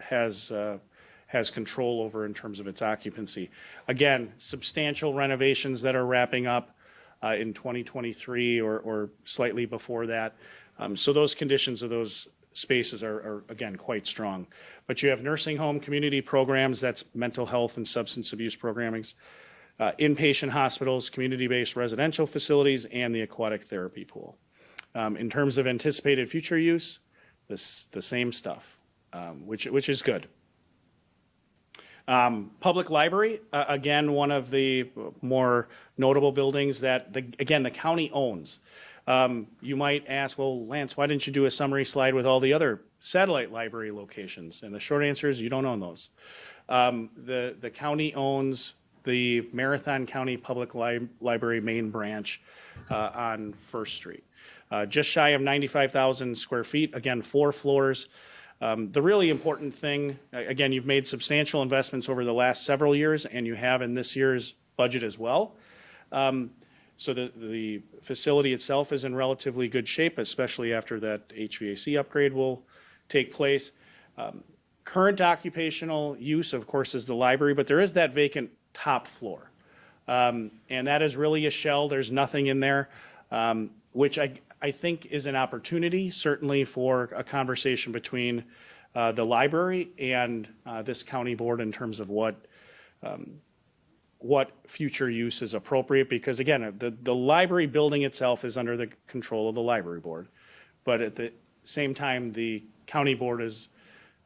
Speaker 4: has control over in terms of its occupancy. Again, substantial renovations that are wrapping up in 2023 or slightly before that. So those conditions of those spaces are again quite strong. But you have nursing home community programs, that's mental health and substance abuse programmings, inpatient hospitals, community-based residential facilities, and the aquatic therapy pool. In terms of anticipated future use, the same stuff, which is good. Public library, again, one of the more notable buildings that, the county owns. You might ask, well, Lance, why didn't you do a summary slide with all the other satellite library locations? And the short answer is you don't own those. The county owns the Marathon County Public Library main branch on First Street. Just shy of 95,000 square feet, again, 4 floors. The really important thing, again, you've made substantial investments over the last several years, and you have in this year's budget as well. So the facility itself is in relatively good shape, especially after that HVAC upgrade will take place. Current occupational use, of course, is the library, but there is that vacant top floor. And that is really a shell. There's nothing in there, which I think is an opportunity, certainly for a conversation between the library and this county board in terms of what future use is appropriate. Because again, the library building itself is under the control of the library board. But at the same time, the county board is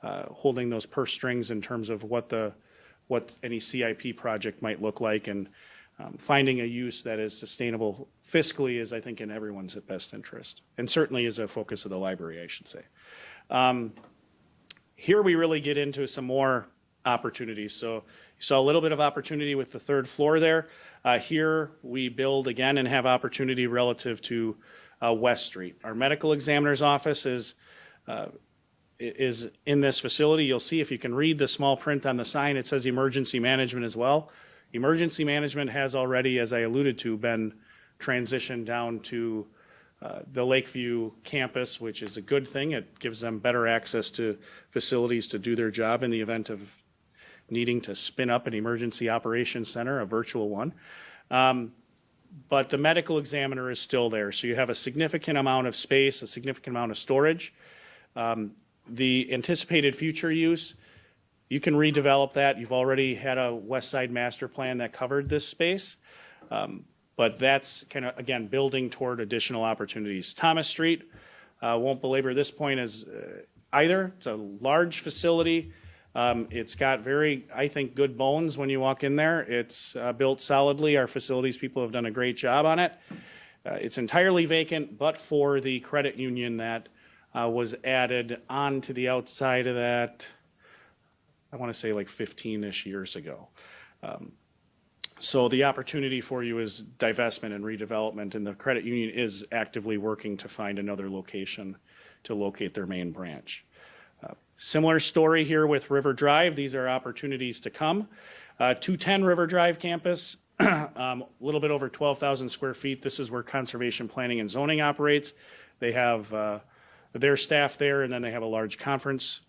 Speaker 4: holding those purse strings in terms of what any CIP project might look like, and finding a use that is sustainable fiscally is, I think, in everyone's best interest, and certainly is a focus of the library, I should say. Here we really get into some more opportunities. So you saw a little bit of opportunity with the third floor there. Here we build again and have opportunity relative to West Street. Our medical examiner's office is in this facility. You'll see, if you can read the small print on the sign, it says emergency management as well. Emergency management has already, as I alluded to, been transitioned down to the Lakeview campus, which is a good thing. It gives them better access to facilities to do their job in the event of needing to spin up an emergency operations center, a virtual one. But the medical examiner is still there. So you have a significant amount of space, a significant amount of storage. The anticipated future use, you can redevelop that. You've already had a West Side master plan that covered this space. But that's kind of, again, building toward additional opportunities. Thomas Street, won't belabor this point as either. It's a large facility. It's got very, I think, good bones when you walk in there. It's built solidly. Our facilities people have done a great job on it. It's entirely vacant, but for the credit union that was added on to the outside of that, I want to say like 15-ish years ago. So the opportunity for you is divestment and redevelopment, and the credit union is actively working to find another location to locate their main branch. Similar story here with River Drive. These are opportunities to come. 210 River Drive campus, a little bit over 12,000 square feet. This is where conservation planning and zoning operates. They have their staff there, and then they have a large conference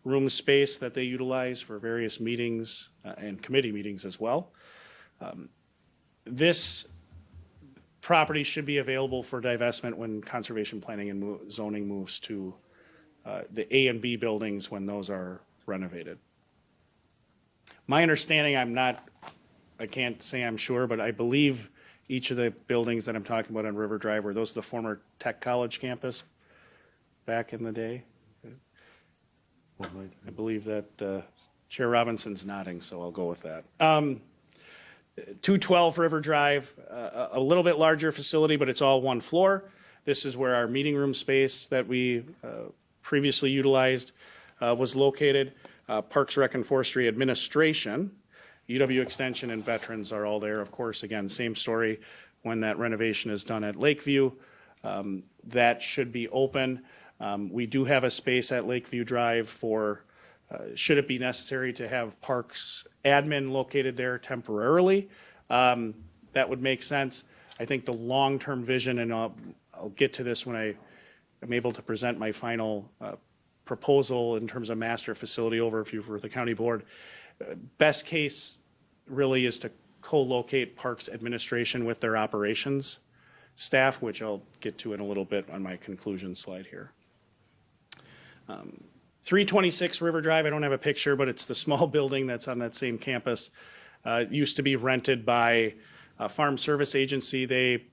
Speaker 4: room space that they utilize for various meetings and committee meetings as well. This property should be available for divestment when conservation planning and zoning moves to the A and B buildings when those are renovated. My understanding, I can't say I'm sure, but I believe each of the buildings that I'm talking about on River Drive, were those the former Tech College campus back in the day? I believe that Chair Robinson's nodding, so I'll go with that. 212 River Drive, a little bit larger facility, but it's all one floor. This is where our meeting room space that we previously utilized was located. Parks, Rec, and Forestry Administration, UW Extension, and Veterans are all there. Of course, again, same story when that renovation is done at Lakeview. That should be open. We do have a space at Lakeview Drive for, should it be necessary to have Parks admin located there temporarily. That would make sense. I think the long-term vision, and I'll get to this when I am able to present my final proposal in terms of master facility overview for the county board. Best case really is to co-locate Parks administration with their operations staff, which I'll get to in a little bit on my conclusion slide here. 326 River Drive, I don't have a picture, but it's the small building that's on that same campus. It used to be rented by a farm service agency. They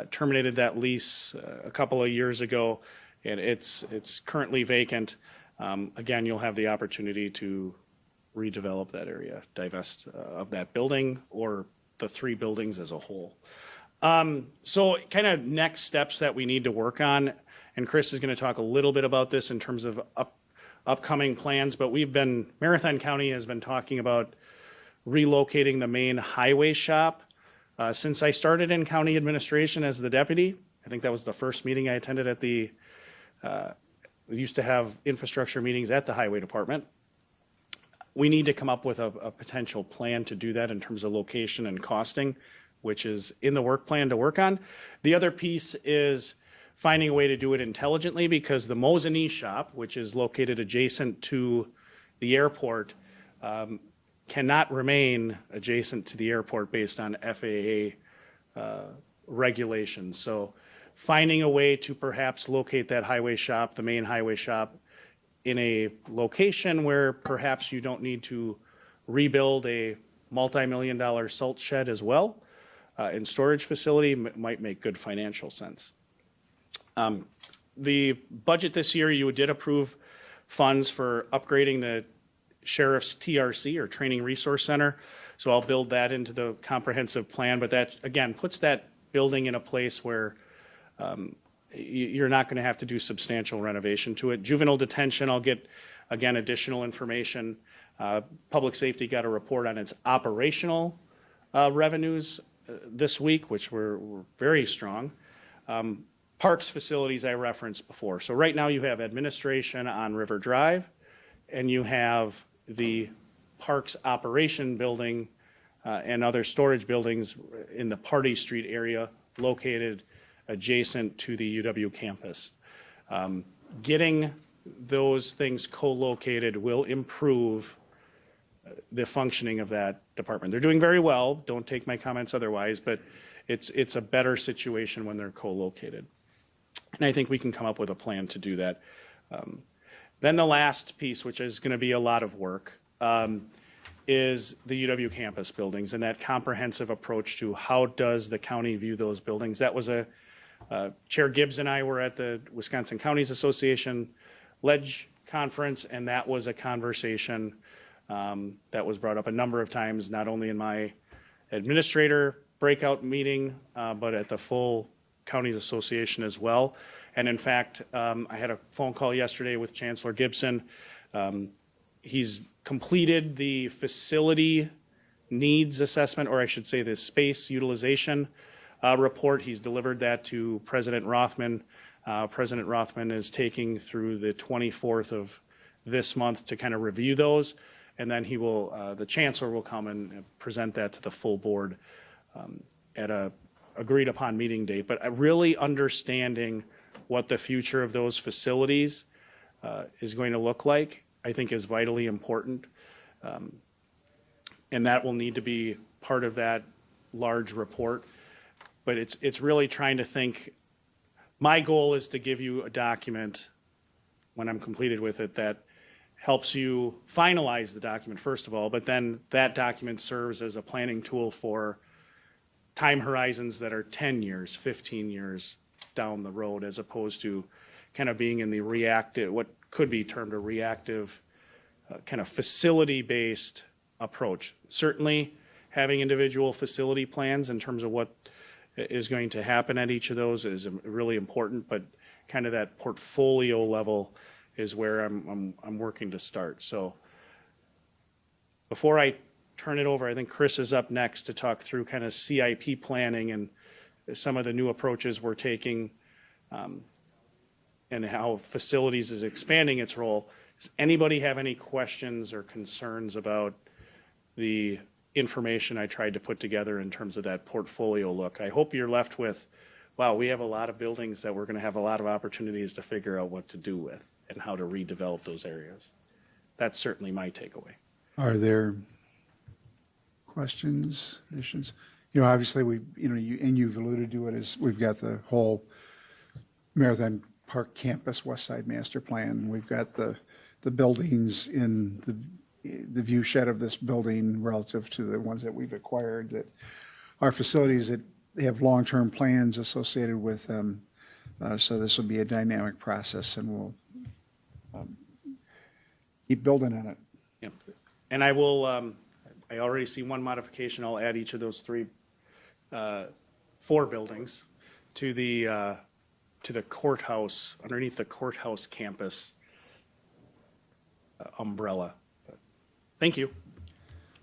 Speaker 4: terminated that lease a couple of years ago, and it's currently vacant. Again, you'll have the opportunity to redevelop that area, divest of that building or the three buildings as a whole. So kind of next steps that we need to work on, and Chris is going to talk a little bit about this in terms of upcoming plans, but Marathon County has been talking about relocating the main highway shop. Since I started in county administration as the deputy, I think that was the first meeting I attended at we used to have infrastructure meetings at the highway department. We need to come up with a potential plan to do that in terms of location and costing. which is in the work plan to work on. The other piece is finding a way to do it intelligently, because the Mosinee shop, which is located adjacent to the airport, cannot remain adjacent to the airport based on FAA regulations. So finding a way to perhaps locate that highway shop, the main highway shop, in a location where perhaps you don't need to rebuild a multi-million-dollar salt shed as well, and storage facility might make good financial sense. The budget this year, you did approve funds for upgrading the sheriff's TRC, or Training Resource Center. So I'll build that into the comprehensive plan, but that, again, puts that building in a place where you're not going to have to do substantial renovation to it. Juvenile detention, I'll get, again, additional information. Public safety got a report on its operational revenues this week, which were very strong. Parks facilities I referenced before. So right now you have administration on River Drive, and you have the parks operation building and other storage buildings in the Party Street area located adjacent to the UW campus. Getting those things co-located will improve the functioning of that department. They're doing very well, don't take my comments otherwise, but it's a better situation when they're co-located. And I think we can come up with a plan to do that. Then the last piece, which is going to be a lot of work, is the UW campus buildings and that comprehensive approach to how does the county view those buildings. That was Chair Gibbs and I were at the Wisconsin Counties Association Ledge Conference, and that was a conversation that was brought up a number of times, not only in my administrator breakout meeting, but at the full Counties Association as well. And in fact, I had a phone call yesterday with Chancellor Gibson. He's completed the facility needs assessment, or I should say the space utilization report. He's delivered that to President Rothman. President Rothman is taking through the 24th of this month to kind of review those. And then he will, the chancellor will come and present that to the full board at a agreed upon meeting date. But really understanding what the future of those facilities is going to look like, I think is vitally important. And that will need to be part of that large report. But it's really trying to think, my goal is to give you a document when I'm completed with it that helps you finalize the document, first of all, but then that document serves as a planning tool for time horizons that are 10 years, 15 years down the road, as opposed to kind of being in the reactive, what could be termed a reactive, kind of facility-based approach. Certainly, having individual facility plans in terms of what is going to happen at each of those is really important, but kind of that portfolio level is where I'm working to start. So before I turn it over, I think Chris is up next to talk through kind of CIP planning and some of the new approaches we're taking, and how facilities is expanding its role. Does anybody have any questions or concerns about the information I tried to put together in terms of that portfolio look? I hope you're left with, wow, we have a lot of buildings that we're going to have a lot of opportunities to figure out what to do with and how to redevelop those areas. That's certainly my takeaway.
Speaker 1: Are there questions, additions? You know, obviously you've alluded to it, is we've got the whole Marathon Park Campus West Side Master Plan. We've got the buildings in the view shed of this building relative to the ones that we've acquired, that are facilities that have long-term plans associated with them. So this will be a dynamic process, and we'll keep building on it.
Speaker 4: Yep. And I will, I already see one modification. I'll add each of those four buildings to the courthouse, underneath the courthouse campus umbrella. Thank you.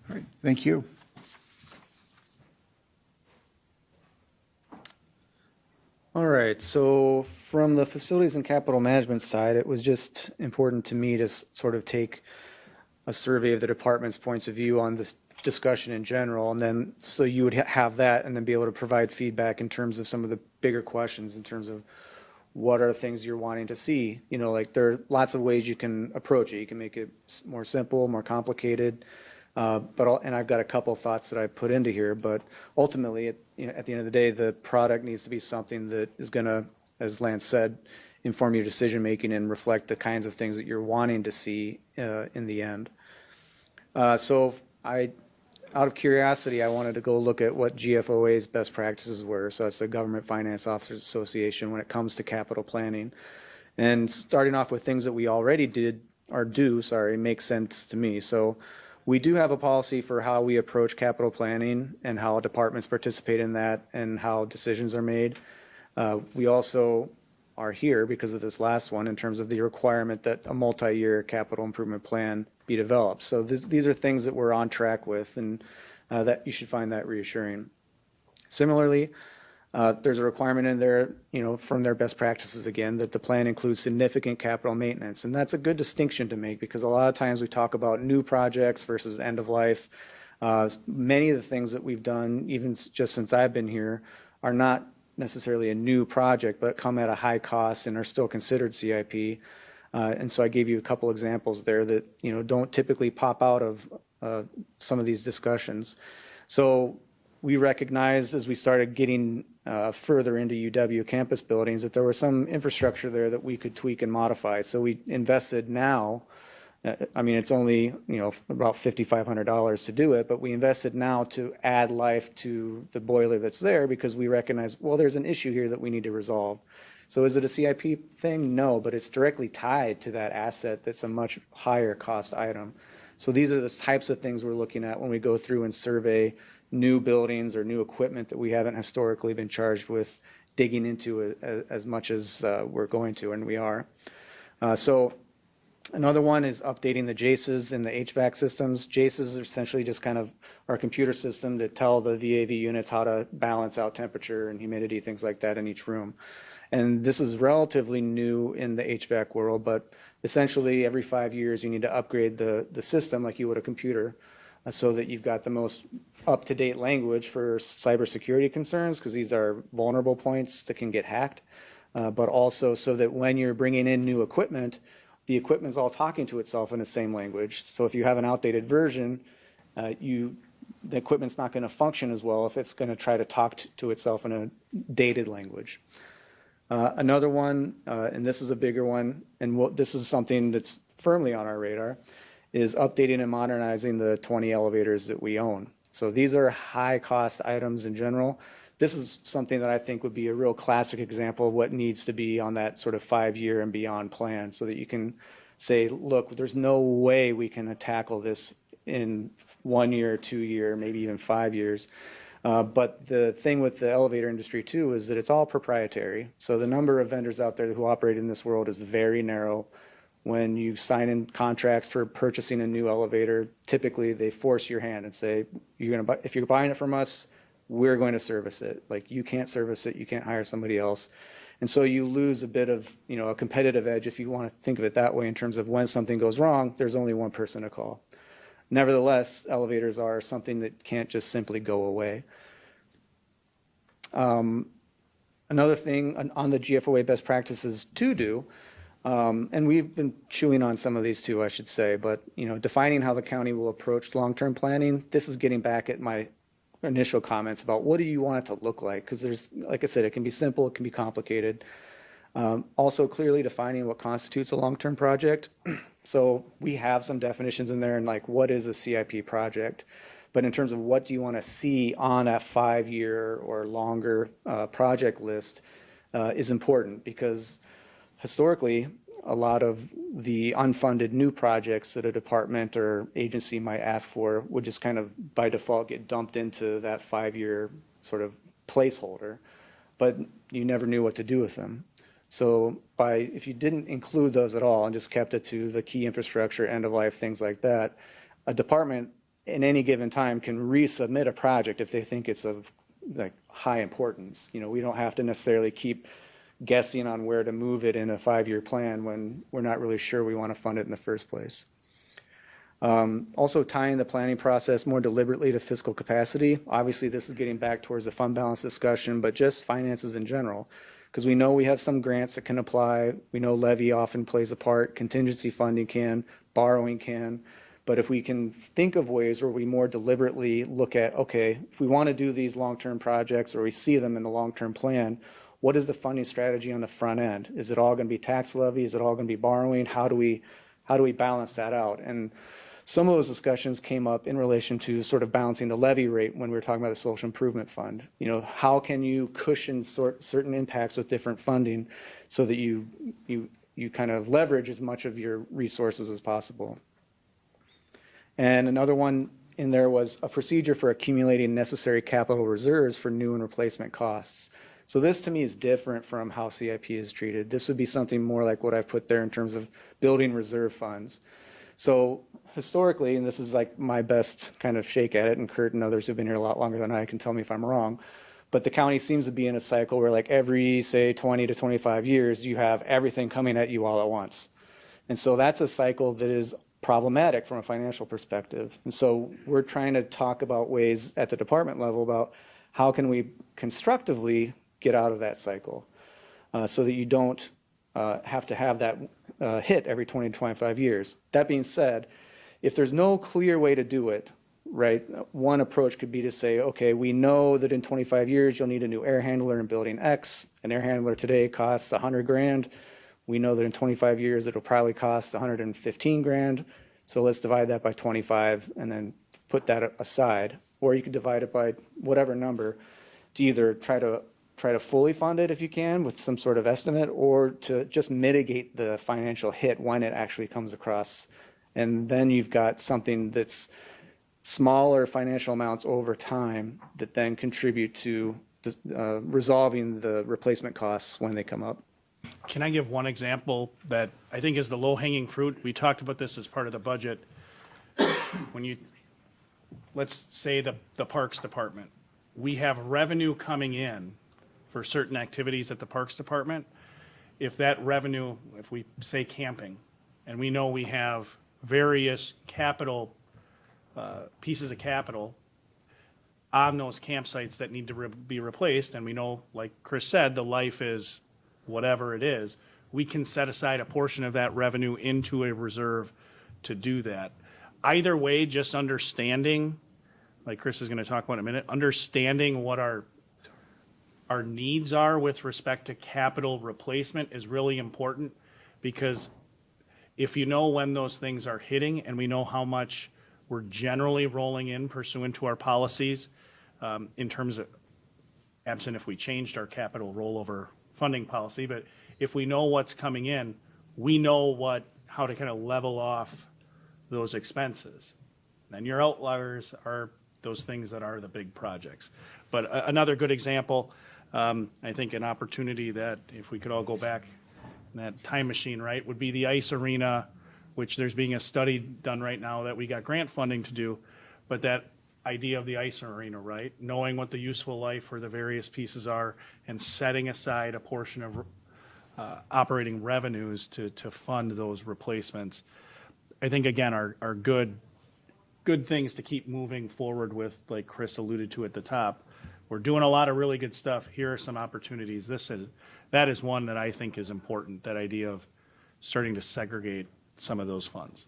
Speaker 1: All right, thank you.
Speaker 9: All right, so from the facilities and capital management side, it was just important to me to sort of take a survey of the department's points of view on this discussion in general, and then so you would have that and then be able to provide feedback in terms of some of the bigger questions in terms of what are things you're wanting to see. You know, like there are lots of ways you can approach it. You can make it more simple, more complicated. And I've got a couple of thoughts that I put into here, but ultimately, at the end of the day, the product needs to be something that is going to, as Lance said, inform your decision making and reflect the kinds of things that you're wanting to see in the end. Out of curiosity, I wanted to go look at what GFOA's best practices were. So that's the Government Finance Officers Association when it comes to capital planning. And starting off with things that we already do, makes sense to me. So we do have a policy for how we approach capital planning and how departments participate in that and how decisions are made. We also are here because of this last one in terms of the requirement that a multi-year capital improvement plan be developed. So these are things that we're on track with, and that you should find that reassuring. Similarly, there's a requirement in there, from their best practices again, that the plan includes significant capital maintenance. And that's a good distinction to make because a lot of times we talk about new projects versus end of life. Many of the things that we've done, even just since I've been here, are not necessarily a new project, but come at a high cost and are still considered CIP. And so I gave you a couple examples there that, don't typically pop out of some of these discussions. So we recognized as we started getting further into UW campus buildings that there was some infrastructure there that we could tweak and modify. So we invested now, it's only, about $5,500 to do it, but we invested now to add life to the boiler that's there because we recognize, well, there's an issue here that we need to resolve. So is it a CIP thing? No, but it's directly tied to that asset that's a much higher cost item. So these are the types of things we're looking at when we go through and survey new buildings or new equipment that we haven't historically been charged with digging into as much as we're going to, and we are. So another one is updating the JACEs and the HVAC systems. JACEs are essentially just kind of our computer system that tell the VAV units how to balance out temperature and humidity, things like that in each room. And this is relatively new in the HVAC world, but essentially every 5 years you need to upgrade the system like you would a computer so that you've got the most up-to-date language for cybersecurity concerns because these are vulnerable points that can get hacked, but also so that when you're bringing in new equipment, the equipment's all talking to itself in the same language. So if you have an outdated version, the equipment's not going to function as well if it's going to try to talk to itself in a dated language. Another one, and this is a bigger one, and this is something that's firmly on our radar, is updating and modernizing the 20 elevators that we own. So these are high-cost items in general. This is something that I think would be a real classic example of what needs to be on that sort of 5-year and beyond plan so that you can say, look, there's no way we can tackle this in 1 year, 2 year, maybe even 5 years. But the thing with the elevator industry, too, is that it's all proprietary. So the number of vendors out there who operate in this world is very narrow. When you sign in contracts for purchasing a new elevator, typically they force your hand and say, if you're buying it from us, we're going to service it. Like, you can't service it. You can't hire somebody else. And so you lose a bit of, a competitive edge, if you want to think of it that way, in terms of when something goes wrong, there's only one person to call. Nevertheless, elevators are something that can't just simply go away. Another thing on the GFOA best practices to do, and we've been chewing on some of these too, I should say, but defining how the county will approach long-term planning. This is getting back at my initial comments about what do you want it to look like, because there's, like I said, it can be simple, it can be complicated. Also clearly defining what constitutes a long-term project. So we have some definitions in there and like what is a CIP project, but in terms of what do you want to see on that 5-year or longer project list is important, because historically a lot of the unfunded new projects that a department or agency might ask for would just kind of by default get dumped into that 5-year sort of placeholder, but you never knew what to do with them. So if you didn't include those at all and just kept it to the key infrastructure, end of life, things like that, a department in any given time can resubmit a project if they think it's of like high importance. We don't have to necessarily keep guessing on where to move it in a 5-year plan when we're not really sure we want to fund it in the first place. Also tying the planning process more deliberately to fiscal capacity. Obviously, this is getting back towards the fund balance discussion, but just finances in general. Because we know we have some grants that can apply. We know levy often plays a part. Contingency funding can, borrowing can. But if we can think of ways where we more deliberately look at, okay, if we want to do these long-term projects or we see them in the long-term plan, what is the funding strategy on the front end? Is it all going to be tax levy? Is it all going to be borrowing? How do we balance that out? And some of those discussions came up in relation to sort of balancing the levy rate when we were talking about the social improvement fund. You know, how can you cushion certain impacts with different funding so that you kind of leverage as much of your resources as possible? And another one in there was a procedure for accumulating necessary capital reserves for new and replacement costs. So this to me is different from how CIP is treated. This would be something more like what I've put there in terms of building reserve funds. So historically, and this is like my best kind of shake at it, and Kurt and others who've been here a lot longer than I can tell me if I'm wrong, but the county seems to be in a cycle where like every, say, 20 to 25 years, you have everything coming at you all at once. And so that's a cycle that is problematic from a financial perspective. And so we're trying to talk about ways at the department level about how can we constructively get out of that cycle so that you don't have to have that hit every 20 to 25 years. That being said, if there's no clear way to do it, right, one approach could be to say, okay, we know that in 25 years you'll need a new air handler in building X. An air handler today costs $100,000. We know that in 25 years it'll probably cost $115,000. So let's divide that by 25 and then put that aside. Or you could divide it by whatever number to either try to fully fund it if you can with some sort of estimate, or to just mitigate the financial hit when it actually comes across. And then you've got something that's smaller financial amounts over time that then contribute to resolving the replacement costs when they come up.
Speaker 4: Can I give one example that I think is the low-hanging fruit? We talked about this as part of the budget. When you, let's say the Parks Department, we have revenue coming in for certain activities at the Parks Department. If that revenue, if we say camping, and we know we have various capital, pieces of capital on those campsites that need to be replaced, and we know, like Chris said, the life is whatever it is, we can set aside a portion of that revenue into a reserve to do that. Either way, just understanding, like Chris is going to talk about in a minute, understanding what our needs are with respect to capital replacement is really important, because if you know when those things are hitting and we know how much we're generally rolling in pursuant to our policies, in terms of, absent if we changed our capital rollover funding policy, but if we know what's coming in, we know how to kind of level off those expenses. Then your outliers are those things that are the big projects. But another good example, I think an opportunity that if we could all go back in that time machine, right, would be the ice arena, which there's being a study done right now that we got grant funding to do, but that idea of the ice arena, right? Knowing what the useful life for the various pieces are and setting aside a portion of operating revenues to fund those replacements, I think, again, are good things to keep moving forward with, like Chris alluded to at the top. We're doing a lot of really good stuff. Here are some opportunities. That is one that I think is important, that idea of starting to segregate some of those funds.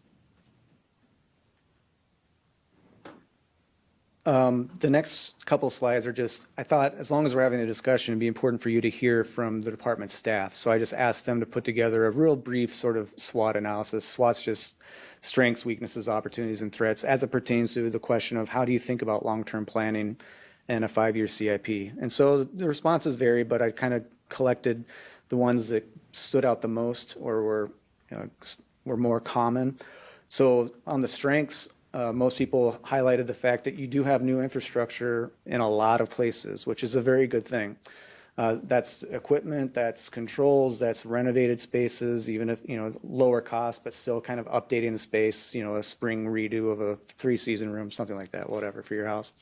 Speaker 9: The next couple slides are just, I thought as long as we're having a discussion, it'd be important for you to hear from the department staff. So I just asked them to put together a real brief sort of SWOT analysis. SWOT's just strengths, weaknesses, opportunities, and threats as it pertains to the question of how do you think about long-term planning and a 5-year CIP. And so the responses vary, but I kind of collected the ones that stood out the most or were more common. So on the strengths, most people highlighted the fact that you do have new infrastructure in a lot of places, which is a very good thing. That's equipment, that's controls, that's renovated spaces, even if, lower cost, but still kind of updating the space, a spring redo of a 3-season room, something like that, whatever, for your house.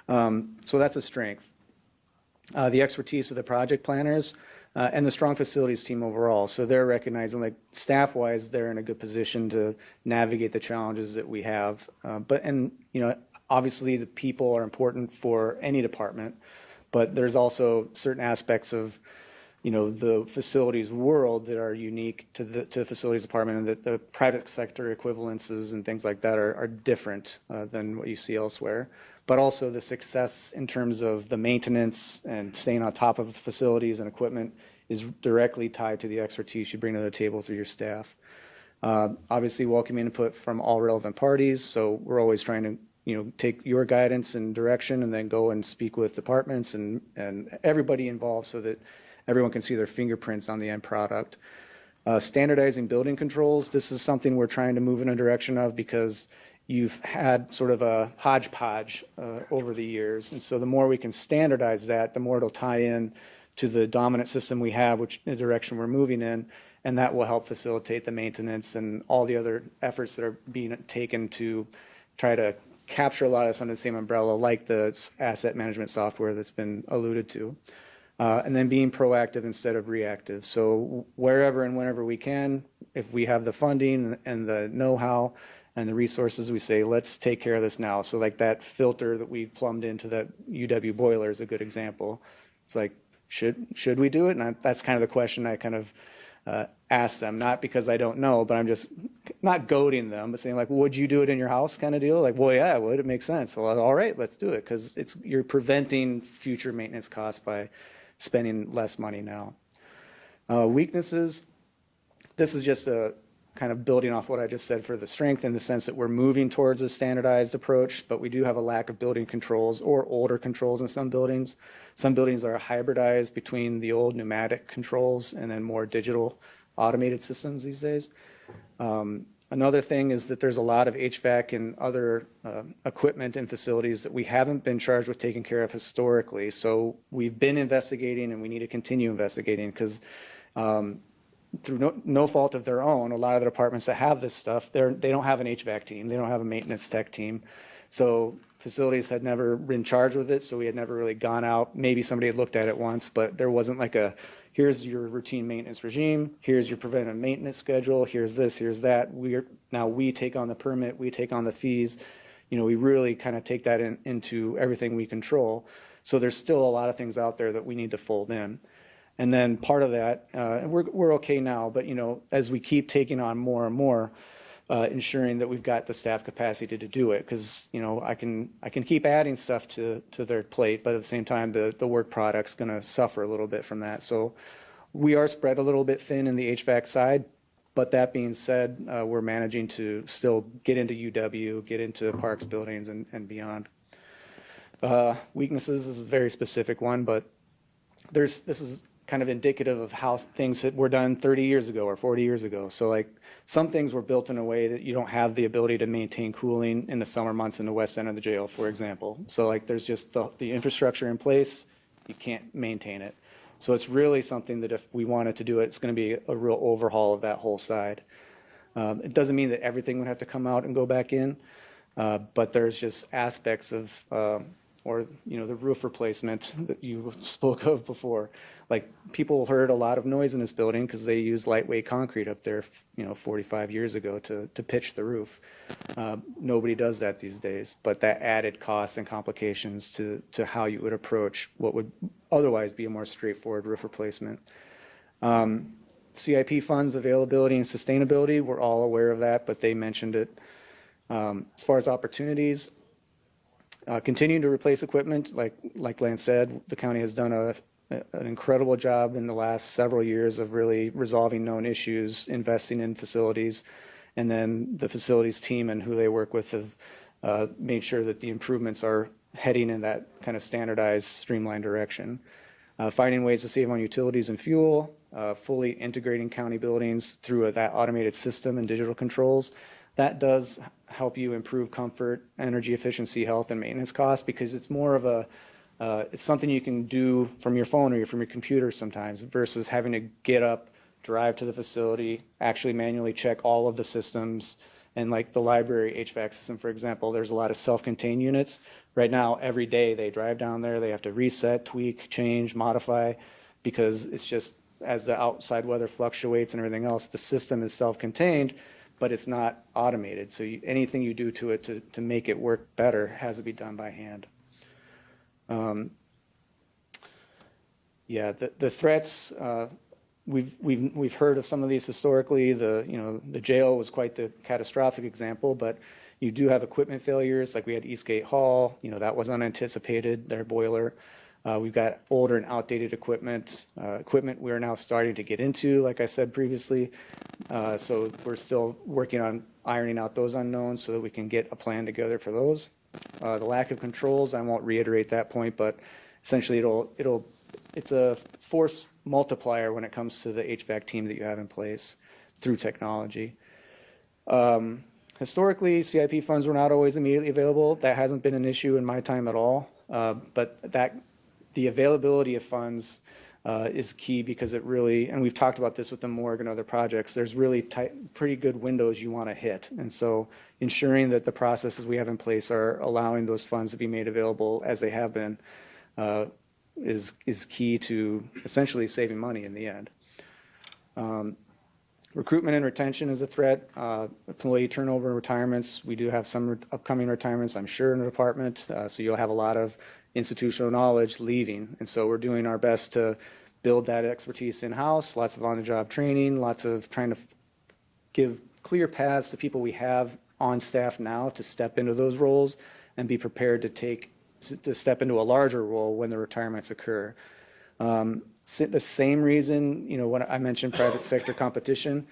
Speaker 9: So that's a strength. the expertise of the project planners, and the strong facilities team overall. So they're recognizing, like, staff-wise, they're in a good position to navigate the challenges that we have. Obviously the people are important for any department, but there's also certain aspects of, the facilities world that are unique to the facilities department, and that the private sector equivalences and things like that are different than what you see elsewhere. But also the success in terms of the maintenance and staying on top of facilities and equipment is directly tied to the expertise you bring to the table through your staff. Obviously, welcoming input from all relevant parties. So we're always trying to, take your guidance and direction, and then go and speak with departments and everybody involved, so that everyone can see their fingerprints on the end product. Standardizing building controls. This is something we're trying to move in a direction of, because you've had sort of a hodgepodge over the years. And so the more we can standardize that, the more it'll tie in to the dominant system we have, which the direction we're moving in, and that will help facilitate the maintenance and all the other efforts that are being taken to try to capture a lot of this under the same umbrella, like the asset management software that's been alluded to. And then being proactive instead of reactive. So wherever and whenever we can, if we have the funding and the know-how and the resources, we say, let's take care of this now. So like that filter that we've plumbed into that UW boiler is a good example. It's like, should we do it? And that's kind of the question I kind of ask them, not because I don't know, but I'm just not goading them, but saying, like, would you do it in your house, kind of deal? Like, well, yeah, I would. It makes sense. Well, all right, let's do it, because you're preventing future maintenance costs by spending less money now. Weaknesses. This is just a kind of building off what I just said for the strength, in the sense that we're moving towards a standardized approach, but we do have a lack of building controls or older controls in some buildings. Some buildings are hybridized between the old pneumatic controls and then more digital automated systems these days. Another thing is that there's a lot of HVAC and other equipment in facilities that we haven't been charged with taking care of historically. So we've been investigating, and we need to continue investigating, because through no fault of their own, a lot of the departments that have this stuff, they don't have an HVAC team. They don't have a maintenance tech team. So facilities had never been charged with it, so we had never really gone out. Maybe somebody had looked at it once, but there wasn't like here's your routine maintenance regime, here's your preventive maintenance schedule, here's this, here's that. Now we take on the permit, we take on the fees. We really kind of take that into everything we control. So there's still a lot of things out there that we need to fold in. And then part of that, and we're okay now, but as we keep taking on more and more, ensuring that we've got the staff capacity to do it, because I can keep adding stuff to their plate, but at the same time the work product's going to suffer a little bit from that. So we are spread a little bit thin in the HVAC side, but that being said, we're managing to still get into UW, get into parks buildings and beyond. Weaknesses is a very specific one, but this is kind of indicative of how things were done 30 years ago or 40 years ago. So like some things were built in a way that you don't have the ability to maintain cooling in the summer months in the west end of the jail, for example. So like there's just the infrastructure in place, you can't maintain it. So it's really something that if we wanted to do it, it's going to be a real overhaul of that whole side. It doesn't mean that everything would have to come out and go back in, but there's just aspects of the roof replacement that you spoke of before. Like people heard a lot of noise in this building because they used lightweight concrete up there, 45 years ago to pitch the roof. Nobody does that these days, but that added costs and complications to how you would approach what would otherwise be a more straightforward roof replacement. CIP funds availability and sustainability, we're all aware of that, but they mentioned it. As far as opportunities, continuing to replace equipment, like Lance said, the county has done an incredible job in the last several years of really resolving known issues, investing in facilities, and then the facilities team and who they work with have made sure that the improvements are heading in that kind of standardized, streamlined direction. Finding ways to save on utilities and fuel, fully integrating county buildings through that automated system and digital controls. That does help you improve comfort, energy efficiency, health, and maintenance costs, because it's more of it's something you can do from your phone or from your computer sometimes, versus having to get up, drive to the facility, actually manually check all of the systems, And like the library HVAC system, for example, there's a lot of self-contained units. Right now, every day they drive down there, they have to reset, tweak, change, modify, because it's just, as the outside weather fluctuates and everything else, the system is self-contained, but it's not automated. So anything you do to it to make it work better has to be done by hand. Yeah, the threats, we've heard of some of these historically. The jail was quite the catastrophic example, but you do have equipment failures, like we had Eastgate Hall. That was unanticipated, their boiler. We've got older and outdated equipment we're now starting to get into, like I said previously. So we're still working on ironing out those unknowns so that we can get a plan together for those. The lack of controls, I won't reiterate that point, but essentially it's a force multiplier when it comes to the HVAC team that you have in place through technology. Historically, CIP funds were not always immediately available. That hasn't been an issue in my time at all. But the availability of funds is key, because it really, and we've talked about this with the morgue and other projects, there's really pretty good windows you want to hit. And so ensuring that the processes we have in place are allowing those funds to be made available as they have been is key to essentially saving money in the end. Recruitment and retention is a threat. Employee turnover and retirements. We do have some upcoming retirements, I'm sure, in the department. So you'll have a lot of institutional knowledge leaving. And so we're doing our best to build that expertise in-house, lots of on-the-job training, lots of trying to give clear paths to people we have on staff now to step into those roles and be prepared to step into a larger role when the retirements occur. The same reason, when I mentioned private sector competition,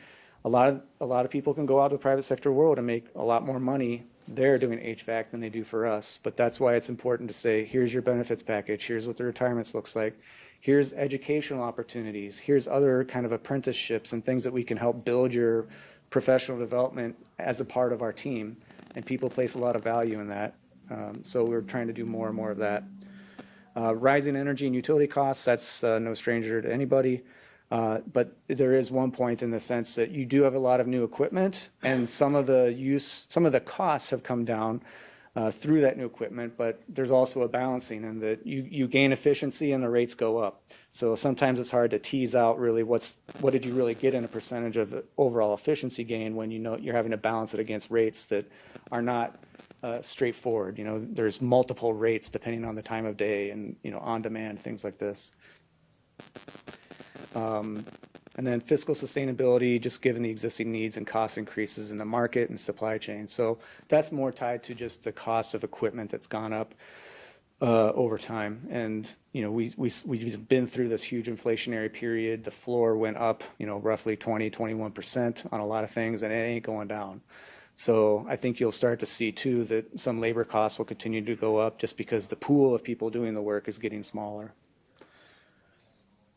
Speaker 9: a lot of people can go out to the private sector world and make a lot more money there doing HVAC than they do for us. But that's why it's important to say, here's your benefits package, here's what the retirements looks like, here's educational opportunities, here's other kind of apprenticeships and things that we can help build your professional development as a part of our team. And people place a lot of value in that. So we're trying to do more and more of that. Rising energy and utility costs, that's no stranger to anybody. But there is one point in the sense that you do have a lot of new equipment, and some of the costs have come down through that new equipment, but there's also a balancing in that you gain efficiency and the rates go up. So sometimes it's hard to tease out really what did you really get in a percentage of the overall efficiency gain when you're having to balance it against rates that are not straightforward. There's multiple rates depending on the time of day and, on demand, things like this. And then fiscal sustainability, just given the existing needs and cost increases in the market and supply chain. So that's more tied to just the cost of equipment that's gone up over time. And, we've been through this huge inflationary period. The floor went up, roughly 21% on a lot of things, and it ain't going down. So I think you'll start to see, too, that some labor costs will continue to go up just because the pool of people doing the work is getting smaller.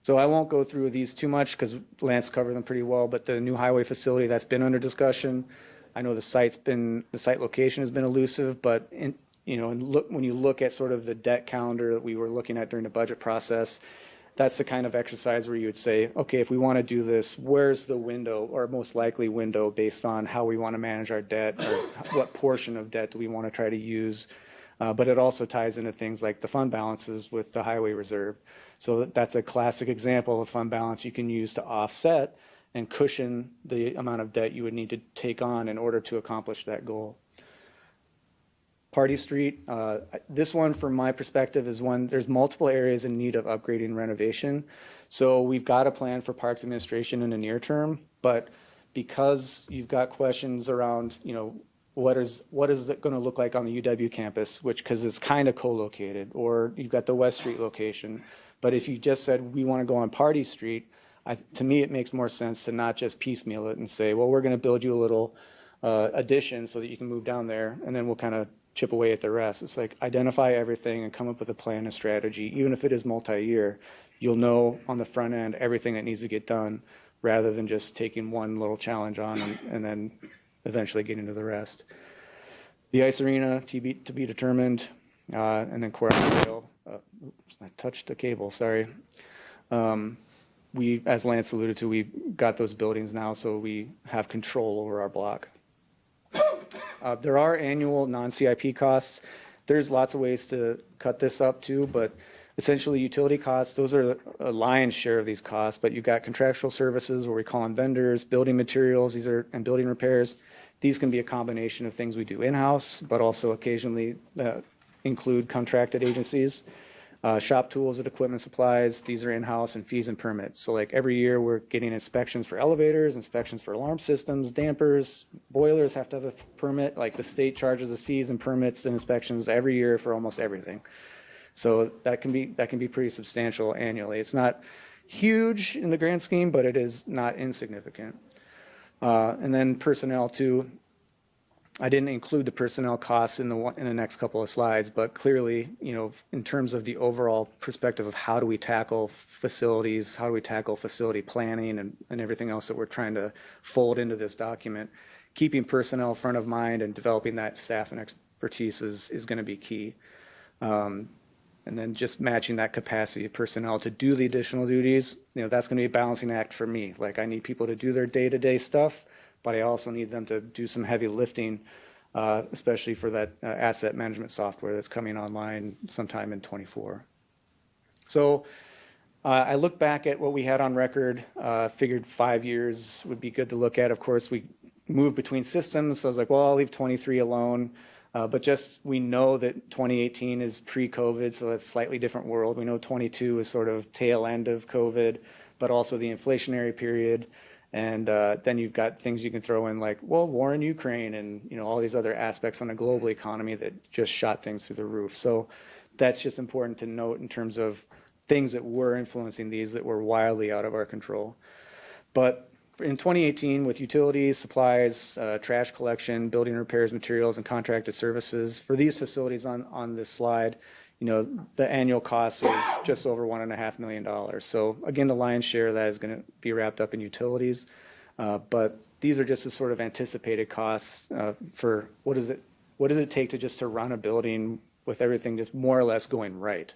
Speaker 9: So I won't go through these too much because Lance covered them pretty well, but the new highway facility, that's been under discussion. I know the site location has been elusive, but when you look at sort of the debt calendar that we were looking at during the budget process, that's the kind of exercise where you would say, okay, if we want to do this, where's the window, or most likely window, based on how we want to manage our debt, or what portion of debt do we want to try to use. But it also ties into things like the fund balances with the highway reserve. So that's a classic example of fund balance you can use to offset and cushion the amount of debt you would need to take on in order to accomplish that goal. Party Street, this one from my perspective is one, there's multiple areas in need of upgrading and renovation. So we've got a plan for Parks Administration in the near term, but because you've got questions around, what is it going to look like on the UW campus, because it's kind of co-located, or you've got the West Street location. But if you just said, we want to go on Party Street, to me, it makes more sense to not just piecemeal it and say, well, we're going to build you a little addition so that you can move down there, and then we'll kind of chip away at the rest. It's like, identify everything and come up with a plan and strategy. Even if it is multi-year, you'll know on the front end everything that needs to get done, rather than just taking one little challenge on and then eventually getting to the rest. The ice arena, to be determined, and then courthouse rail. Oops, I touched a cable, sorry. As Lance alluded to, we've got those buildings now, so we have control over our block. There are annual non-CIP costs. There's lots of ways to cut this up too, but essentially utility costs, those are a lion's share of these costs, but you've got contractual services where we call them vendors, building materials, and building repairs. These can be a combination of things we do in-house, but also occasionally include contracted agencies. Shop tools and equipment supplies, these are in-house, and fees and permits. So like every year we're getting inspections for elevators, inspections for alarm systems, dampers, boilers have to have a permit. Like the state charges us fees and permits and inspections every year for almost everything. So that can be pretty substantial annually. It's not huge in the grand scheme, but it is not insignificant. And then personnel too. I didn't include the personnel costs in the next couple of slides, but clearly, in terms of the overall perspective of how do we tackle facilities, how do we tackle facility planning and everything else that we're trying to fold into this document, keeping personnel front of mind and developing that staff and expertise is going to be key. And then just matching that capacity of personnel to do the additional duties, that's going to be a balancing act for me. Like I need people to do their day-to-day stuff, but I also need them to do some heavy lifting, especially for that asset management software that's coming online sometime in '24. So I look back at what we had on record, figured 5 years would be good to look at. Of course, we moved between systems, so I was like, well, I'll leave 23 alone. But just we know that 2018 is pre-COVID, so that's a slightly different world. We know 22 is sort of tail end of COVID, but also the inflationary period. And then you've got things you can throw in like, well, war in Ukraine and all these other aspects on a global economy that just shot things through the roof. So that's just important to note in terms of things that were influencing these that were wildly out of our control. But in 2018, with utilities, supplies, trash collection, building repairs, materials, and contracted services, for these facilities on this slide, the annual cost was just over $1.5 million. So again, the lion's share of that is going to be wrapped up in utilities. But these are just the sort of anticipated costs for what does it take to run a building with everything just more or less going right.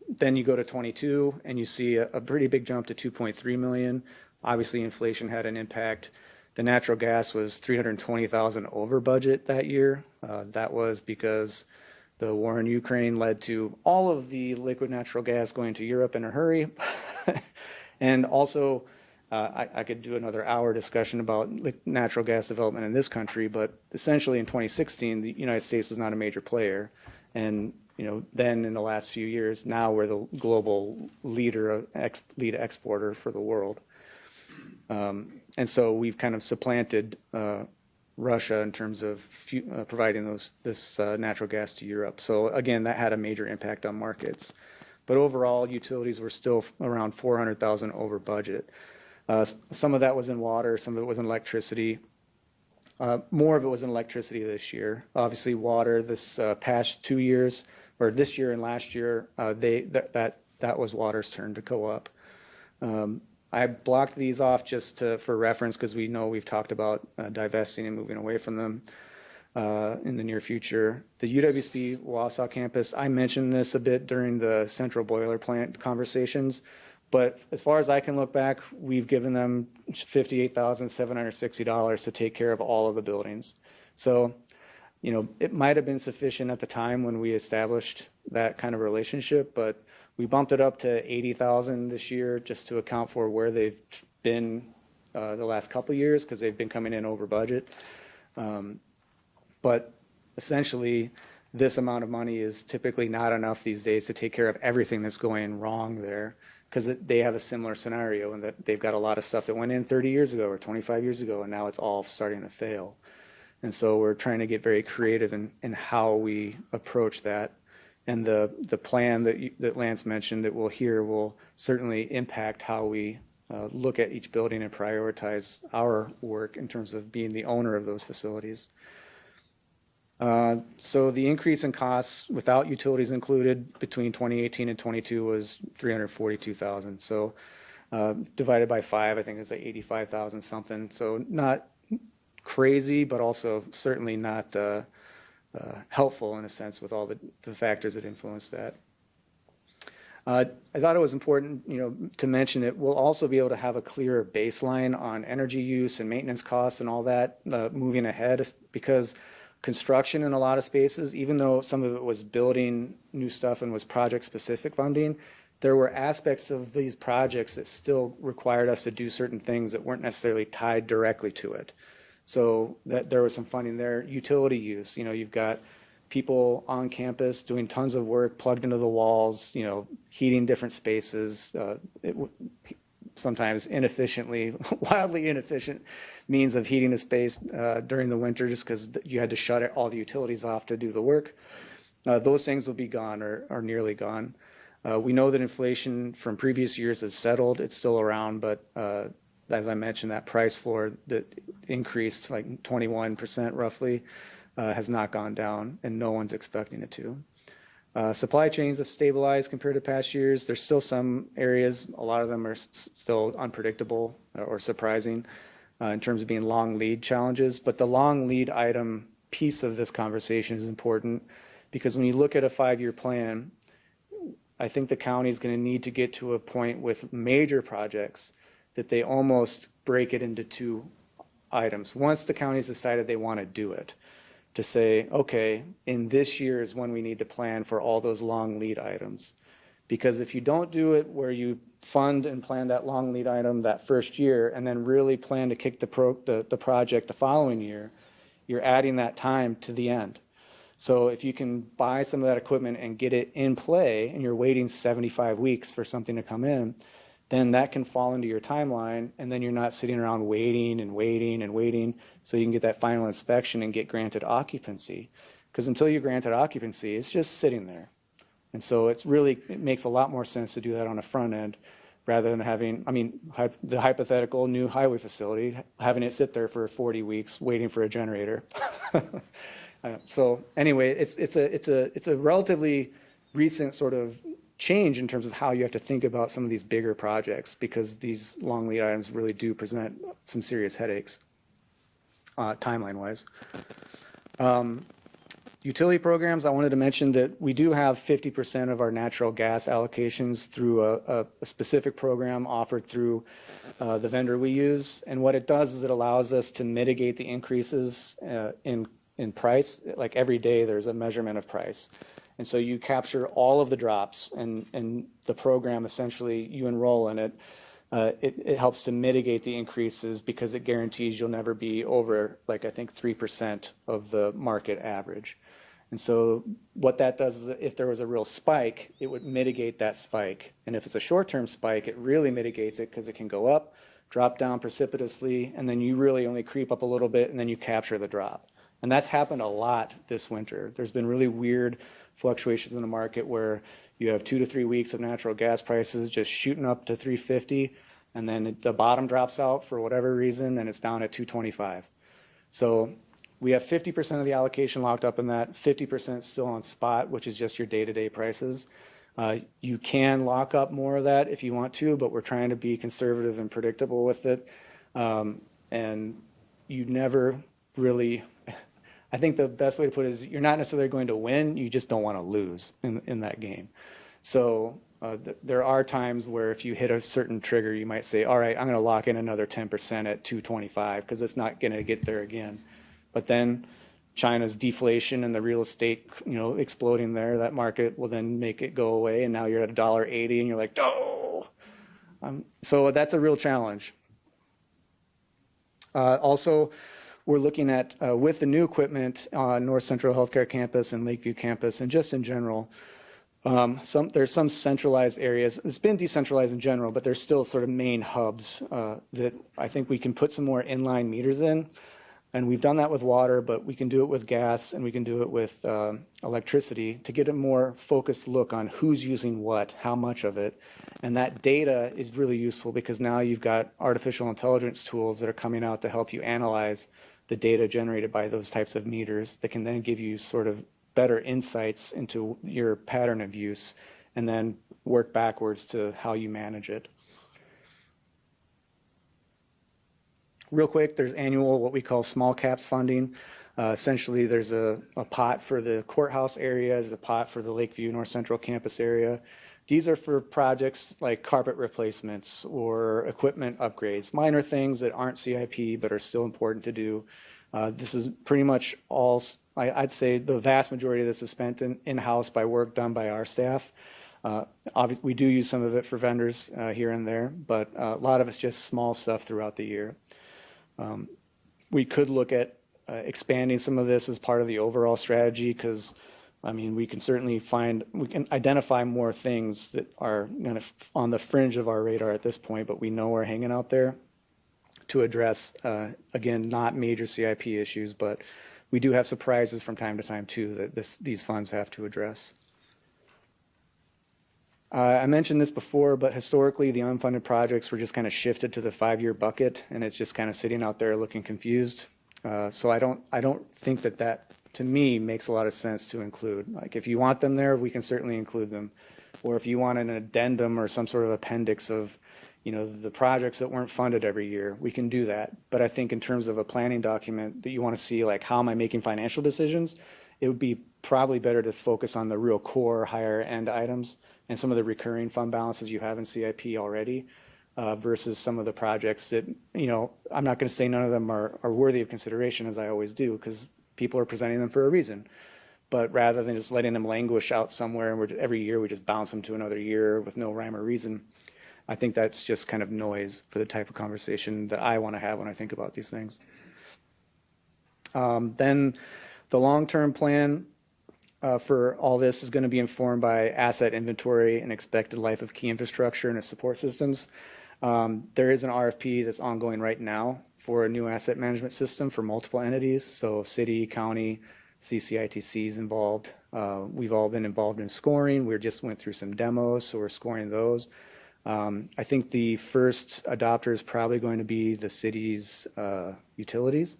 Speaker 9: Then you go to 22 and you see a pretty big jump to 2.3 million. Obviously inflation had an impact. The natural gas was 320,000 over budget that year. That was because the war in Ukraine led to all of the liquid natural gas going to Europe in a hurry. And also, I could do another hour discussion about natural gas development in this country, but essentially in 2016, the United States was not a major player. And then in the last few years, now we're the global lead exporter for the world. And so we've kind of supplanted Russia in terms of providing this natural gas to Europe. So again, that had a major impact on markets. But overall, utilities were still around 400,000 over budget. Some of that was in water, some of it was in electricity. More of it was in electricity this year. Obviously, water this past 2 years, or this year and last year, that was water's turn to go up. I blocked these off just for reference because we know we've talked about divesting and moving away from them in the near future. The UWSP Wausau campus, I mentioned this a bit during the central boiler plant conversations, but as far as I can look back, we've given them $58,760 to take care of all of the buildings. So, it might have been sufficient at the time when we established that kind of relationship, but we bumped it up to $80,000 this year just to account for where they've been the last couple of years because they've been coming in over budget. But essentially, this amount of money is typically not enough these days to take care of everything that's going wrong there because they have a similar scenario in that they've got a lot of stuff that went in 30 years ago or 25 years ago, and now it's all starting to fail. And so we're trying to get very creative in how we approach that. And the plan that Lance mentioned that we'll hear will certainly impact how we look at each building and prioritize our work in terms of being the owner of those facilities. So the increase in costs without utilities included between 2018 and 22 was 342,000. So divided by 5, I think it's like 85,000 something. So not crazy, but also certainly not helpful in a sense with all the factors that influence that. I thought it was important, to mention it. We'll also be able to have a clearer baseline on energy use and maintenance costs and all that moving ahead, because construction in a lot of spaces, even though some of it was building new stuff and was project-specific funding, there were aspects of these projects that still required us to do certain things that weren't necessarily tied directly to it. So that there was some funding there. Utility use, you've got people on campus doing tons of work plugged into the walls, heating different spaces, sometimes inefficiently, wildly inefficient means of heating a space during the winter just because you had to shut all the utilities off to do the work. Those things will be gone or nearly gone. We know that inflation from previous years has settled. It's still around, but as I mentioned, that price floor that increased like 21% roughly has not gone down, and no one's expecting it to. Supply chains have stabilized compared to past years. There's still some areas, a lot of them are still unpredictable or surprising in terms of being long lead challenges, but the long lead item piece of this conversation is important because when you look at a 5-year plan, I think the county is going to need to get to a point with major projects that they almost break it into 2 items. Once the county's decided they want to do it, to say, okay, in this year is when we need to plan for all those long lead items. Because if you don't do it where you fund and plan that long lead item that first year and then really plan to kick the project the following year, you're adding that time to the end. So if you can buy some of that equipment and get it in play and you're waiting 75 weeks for something to come in, then that can fall into your timeline, and then you're not sitting around waiting and waiting and waiting so you can get that final inspection and get granted occupancy. Because until you're granted occupancy, it's just sitting there. And so it makes a lot more sense to do that on the front end rather than having, the hypothetical new highway facility, having it sit there for 40 weeks waiting for a generator. So anyway, it's a relatively recent sort of change in terms of how you have to think about some of these bigger projects because these long lead items really do present some serious headaches, timeline-wise. Utility programs, I wanted to mention that we do have 50% of our natural gas allocations through a specific program offered through the vendor we use. And what it does is it allows us to mitigate the increases in price. Like every day there's a measurement of price. And so you capture all of the drops, and the program, essentially, you enroll in it. It helps to mitigate the increases because it guarantees you'll never be over, like I think 3% of the market average. And so what that does is if there was a real spike, it would mitigate that spike. And if it's a short-term spike, it really mitigates it because it can go up, drop down precipitously, and then you really only creep up a little bit, and then you capture the drop. And that's happened a lot this winter. There's been really weird fluctuations in the market where you have 2 to 3 weeks of natural gas prices just shooting up to $3.50, and then the bottom drops out for whatever reason, and it's down at $2.25. So we have 50% of the allocation locked up in that, 50% still on spot, which is just your day-to-day prices. You can lock up more of that if you want to, but we're trying to be conservative and predictable with it. And you never really, I think the best way to put it is you're not necessarily going to win, you just don't want to lose in that game. So there are times where if you hit a certain trigger, you might say, all right, I'm going to lock in another 10% at $2.25 because it's not going to get there again. But then China's deflation and the real estate, exploding there, that market will then make it go away, and now you're at $1.80 and you're like, oh! So that's a real challenge. Also, we're looking at, with the new equipment on North Central Healthcare Campus and Lakeview Campus, and just in general, there's some centralized areas. It's been decentralized in general, but there's still sort of main hubs that I think we can put some more inline meters in. And we've done that with water, but we can do it with gas, and we can do it with electricity to get a more focused look on who's using what, how much of it. And that data is really useful because now you've got artificial intelligence tools that are coming out to help you analyze the data generated by those types of meters that can then give you sort of better insights into your pattern of use and then work backwards to how you manage it. Real quick, there's annual what we call small caps funding. Essentially, there's a pot for the courthouse area, there's a pot for the Lakeview North Central campus area. These are for projects like carpet replacements or equipment upgrades, minor things that aren't CIP but are still important to do. This is pretty much all, I'd say the vast majority of this is spent in-house by work done by our staff. Obviously, we do use some of it for vendors here and there, but a lot of it's just small stuff throughout the year. We could look at expanding some of this as part of the overall strategy because, I mean, we can identify more things that are kind of on the fringe of our radar at this point, but we know are hanging out there to address, again, not major CIP issues, but we do have surprises from time to time too that these funds have to address. I mentioned this before, but historically the unfunded projects were just kind of shifted to the 5-year bucket, and it's just kind of sitting out there looking confused. So I don't think that to me makes a lot of sense to include. Like if you want them there, we can certainly include them, or if you want an addendum or some sort of appendix of, you know, the projects that weren't funded every year, we can do that. But I think in terms of a planning document that you want to see, like how am I making financial decisions, it would be probably better to focus on the real core higher end items and some of the recurring fund balances you have in CIP already. Versus some of the projects that, you know, I'm not going to say none of them are worthy of consideration, as I always do, because people are presenting them for a reason. But rather than just letting them languish out somewhere and every year we just bounce them to another year with no rhyme or reason, I think that's just kind of noise for the type of conversation that I want to have when I think about these things. Then the long-term plan for all this is going to be informed by asset inventory and expected life of key infrastructure and its support systems. There is an RFP that's ongoing right now for a new asset management system for multiple entities. So city, county, CCITC is involved. We've all been involved in scoring. We just went through some demos, so we're scoring those. I think the first adopter is probably going to be the city's utilities,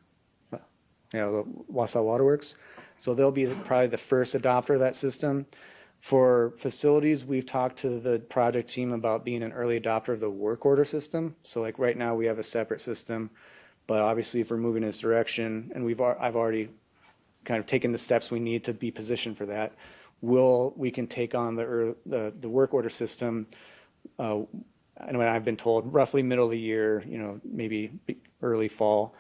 Speaker 9: the Wausau Waterworks. So they'll be probably the first adopter of that system. For facilities, we've talked to the project team about being an early adopter of the work order system. So like right now we have a separate system, but obviously if we're moving in this direction, and I've already kind of taken the steps we need to be positioned for that, we can take on the work order system. And when I've been told roughly middle of the year, you know, maybe early fall,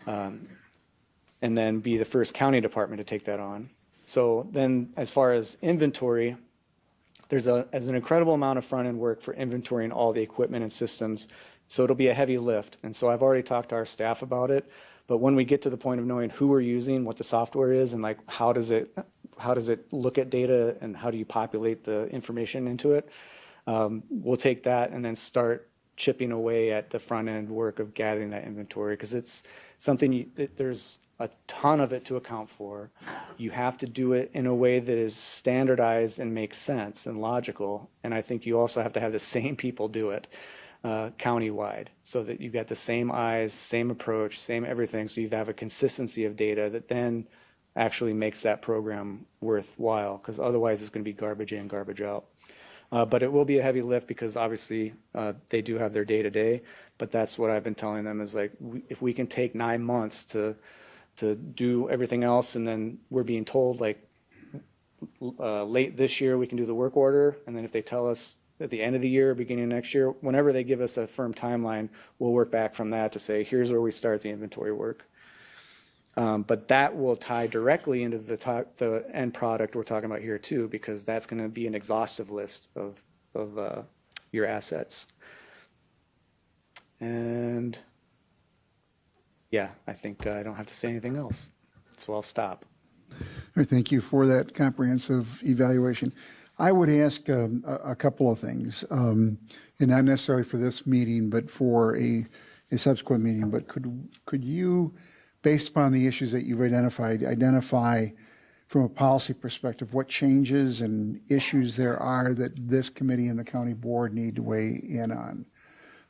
Speaker 9: and then be the first county department to take that on. So then as far as inventory, there's an incredible amount of front-end work for inventorying all the equipment and systems. So it'll be a heavy lift. And so I've already talked to our staff about it. But when we get to the point of knowing who we're using, what the software is, and like how does it look at data and how do you populate the information into it, we'll take that and then start chipping away at the front-end work of gathering that inventory, because it's something there's a ton of it to account for. You have to do it in a way that is standardized and makes sense and logical. And I think you also have to have the same people do it countywide, so that you've got the same eyes, same approach, same everything. So you have a consistency of data that then actually makes that program worthwhile, because otherwise it's going to be garbage in, garbage out. But it will be a heavy lift because obviously they do have their day-to-day. But that's what I've been telling them is like, if we can take 9 months to do everything else, and then we're being told like late this year we can do the work order, and then if they tell us at the end of the year, beginning of next year, whenever they give us a firm timeline, we'll work back from that to say, here's where we start the inventory work. But that will tie directly into the end product we're talking about here too, because that's going to be an exhaustive list of your assets. And yeah, I think I don't have to say anything else, so I'll stop.
Speaker 1: All right, thank you for that comprehensive evaluation. I would ask a couple of things, and not necessarily for this meeting, but for a subsequent meeting. But could you, based upon the issues that you've identify from a policy perspective what changes and issues there are that this committee and the county board need to weigh in on,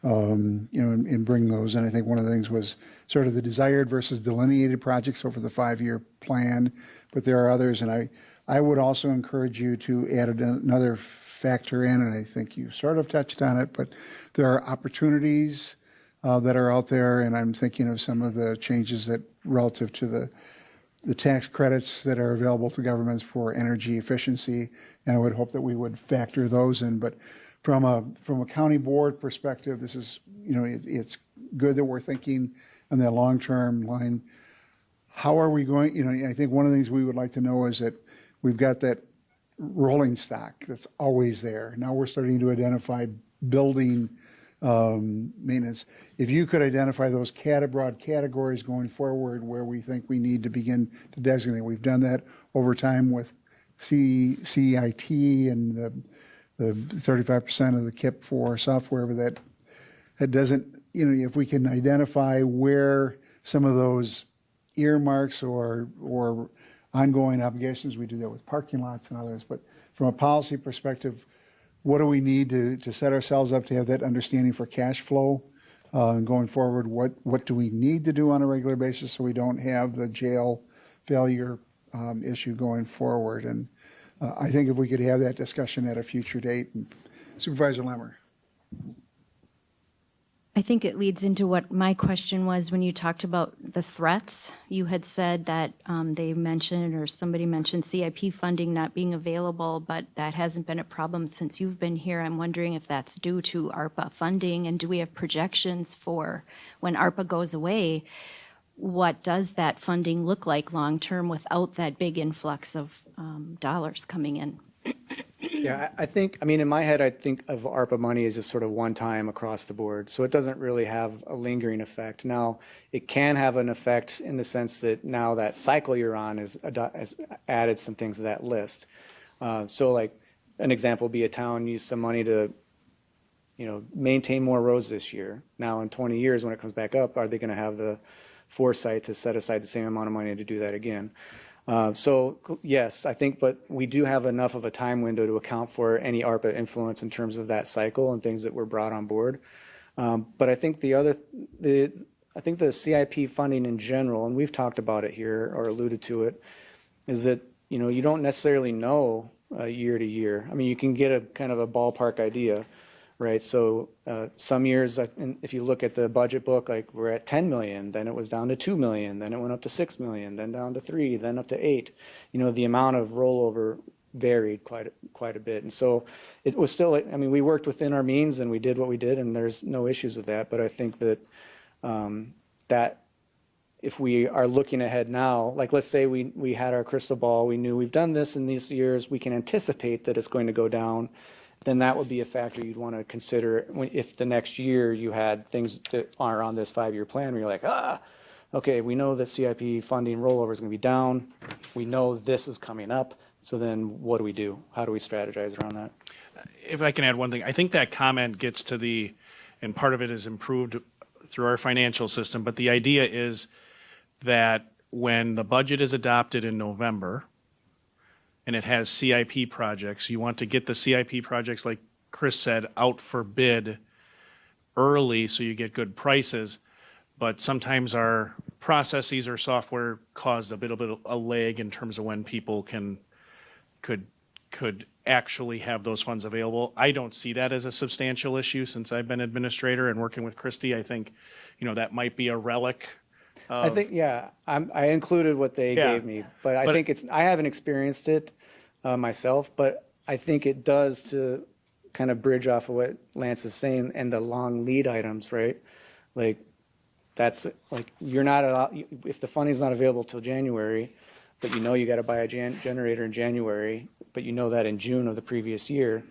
Speaker 1: and bring those. And I think one of the things was sort of the desired versus delineated projects over the 5-year plan, but there are others. And I would also encourage you to add another factor in, and I think you sort of touched on it, but there are opportunities that are out there, and I'm thinking of some of the changes that relative to the the tax credits that are available to governments for energy efficiency, and I would hope that we would factor those in. But from a county board perspective, this is, it's good that we're thinking on that long-term line. How are we going, I think one of the things we would like to know is that we've got that rolling stock that's always there. Now we're starting to identify building maintenance. If you could identify those broad categories going forward where we think we need to begin to designate. We've done that over time with CIT and the 35% of the KIP for software, but that doesn't, if we can identify where some of those earmarks or ongoing obligations, we do that with parking lots and others. But from a policy perspective, what do we need to set ourselves up to have that understanding for cash flow going forward? What do we need to do on a regular basis so we don't have the jail failure issue going forward? And I think if we could have that discussion at a future date. Supervisor Lemmer.
Speaker 3: I think it leads into what my question was when you talked about the threats. You had said that they mentioned, or somebody mentioned, CIP funding not being available, but that hasn't been a problem since you've been here. I'm wondering if that's due to ARPA funding, and do we have projections for when ARPA goes away? What does that funding look like long-term without that big influx of dollars coming in?
Speaker 9: Yeah, in my head, I think of ARPA money as just sort of one time across the board. So it doesn't really have a lingering effect. Now, it can have an effect in the sense that now that cycle you're on has added some things to that list. So like an example would be a town used some money to, maintain more roads this year. Now in 20 years, when it comes back up, are they going to have the foresight to set aside the same amount of money to do that again? So yes, I think, but we do have enough of a time window to account for any ARPA influence in terms of that cycle and things that were brought on board. But I think the CIP funding in general, and we've talked about it here or alluded to it, is that, you don't necessarily know year to year. I mean, you can get a kind of a ballpark idea, right? So some years, if you look at the budget book, like we're at 10 million, then it was down to 2 million, then it went up to 6 million, then down to 3, then up to 8. The amount of rollover varied quite a bit. And so it was still, we worked within our means and we did what we did, and there's no issues with that. But I think that that if we are looking ahead now, like let's say we had our crystal ball, we knew we've done this in these years, we can anticipate that it's going to go down, then that would be a factor you'd want to consider if the next year you had things that are on this 5-year plan where you're like, okay, we know that CIP funding rollover is going to be down. We know this is coming up. So then what do we do? How do we strategize around that?
Speaker 4: If I can add one thing, I think that comment gets to and part of it is improved through our financial system, but the idea is that when the budget is adopted in November, and it has CIP projects, you want to get the CIP projects, like Chris said, out for bid early so you get good prices. But sometimes our processes or software caused a bit of a lag in terms of when people could actually have those funds available. I don't see that as a substantial issue since I've been administrator and working with Christie. I think, that might be a relic.
Speaker 9: I think, I included what they gave me, but I think I haven't experienced it myself, but I think it does to kind of bridge off of what Lance is saying and the long lead items, right? Like that's like, you're not allowed, if the funding's not available till January, but you got to buy a generator in January, but that in June of the previous year,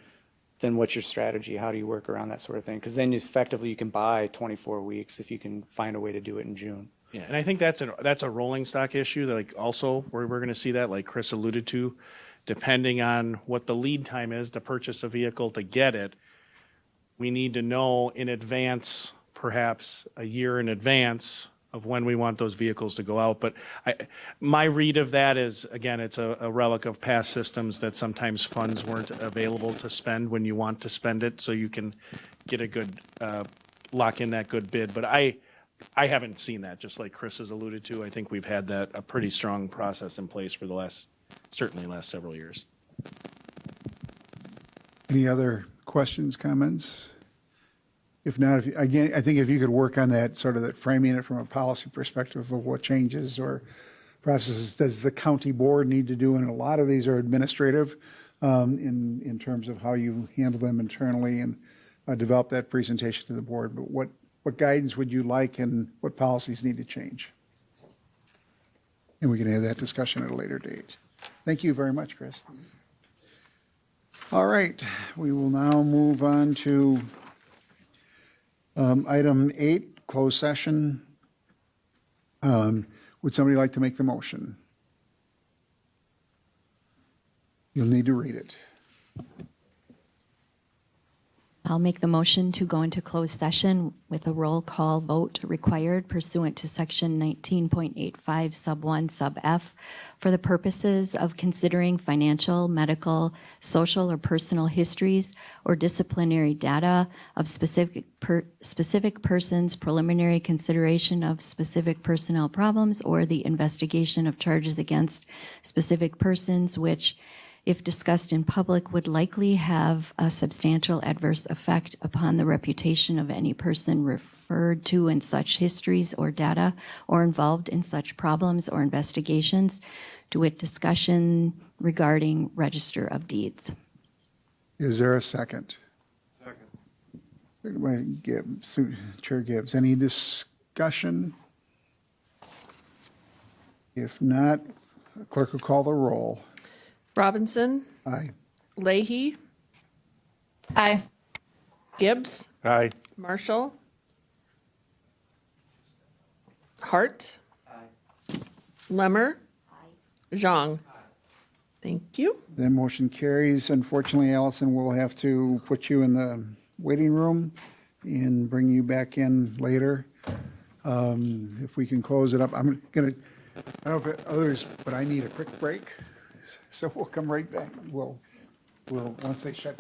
Speaker 9: then what's your strategy? How do you work around that sort of thing? Because then effectively you can buy 24 weeks if you can find a way to do it in June.
Speaker 4: Yeah, and I think that's a rolling stock issue that also where we're going to see that, like Chris alluded to, depending on what the lead time is to purchase a vehicle to get it, we need to know in advance, perhaps a year in advance of when we want those vehicles to go out. But my read of that is, again, it's a relic of past systems that sometimes funds weren't available to spend when you want to spend it, so you can get a good, lock in that good bid. But I haven't seen that, just like Chris has alluded to. I think we've had a pretty strong process in place for certainly last several years.
Speaker 1: Any other questions, comments? If not, I think if you could work on that, sort of that framing it from a policy perspective of what changes or processes does the county board need to do? And a lot of these are administrative in terms of how you handle them internally and develop that presentation to the board. But what guidance would you like and what policies need to change? And we can have that discussion at a later date. Thank you very much, Chris. All right, we will now move on to item 8, closed session. Would somebody like to make the motion? You'll need to read it.
Speaker 3: I'll make the motion to go into closed session with a roll call vote required pursuant to section 19.85 sub 1 sub F for the purposes of considering financial, medical, social, or personal histories or disciplinary data of specific persons, preliminary consideration of specific personnel problems, or the investigation of charges against specific persons which, if discussed in public, would likely have a substantial adverse effect upon the reputation of any person referred to in such histories or data or involved in such problems or investigations, to wit, discussion regarding Register of Deeds.
Speaker 1: Is there a second? Second by Gibbs, Chair Gibbs. Any discussion? If not, clerk will call the roll.
Speaker 10: Robinson,
Speaker 1: Aye.
Speaker 10: Leahy,
Speaker 5: Aye.
Speaker 10: Gibbs,
Speaker 2: Aye.
Speaker 10: Marshall, Hart, Lemmer, Zhang. Thank you.
Speaker 1: That motion carries. Unfortunately, Allison, we'll have to put you in the waiting room and bring you back in later. If we can close it up, I'm going to, I don't know if others, but I need a quick break. So we'll come right back. We'll once they shut down.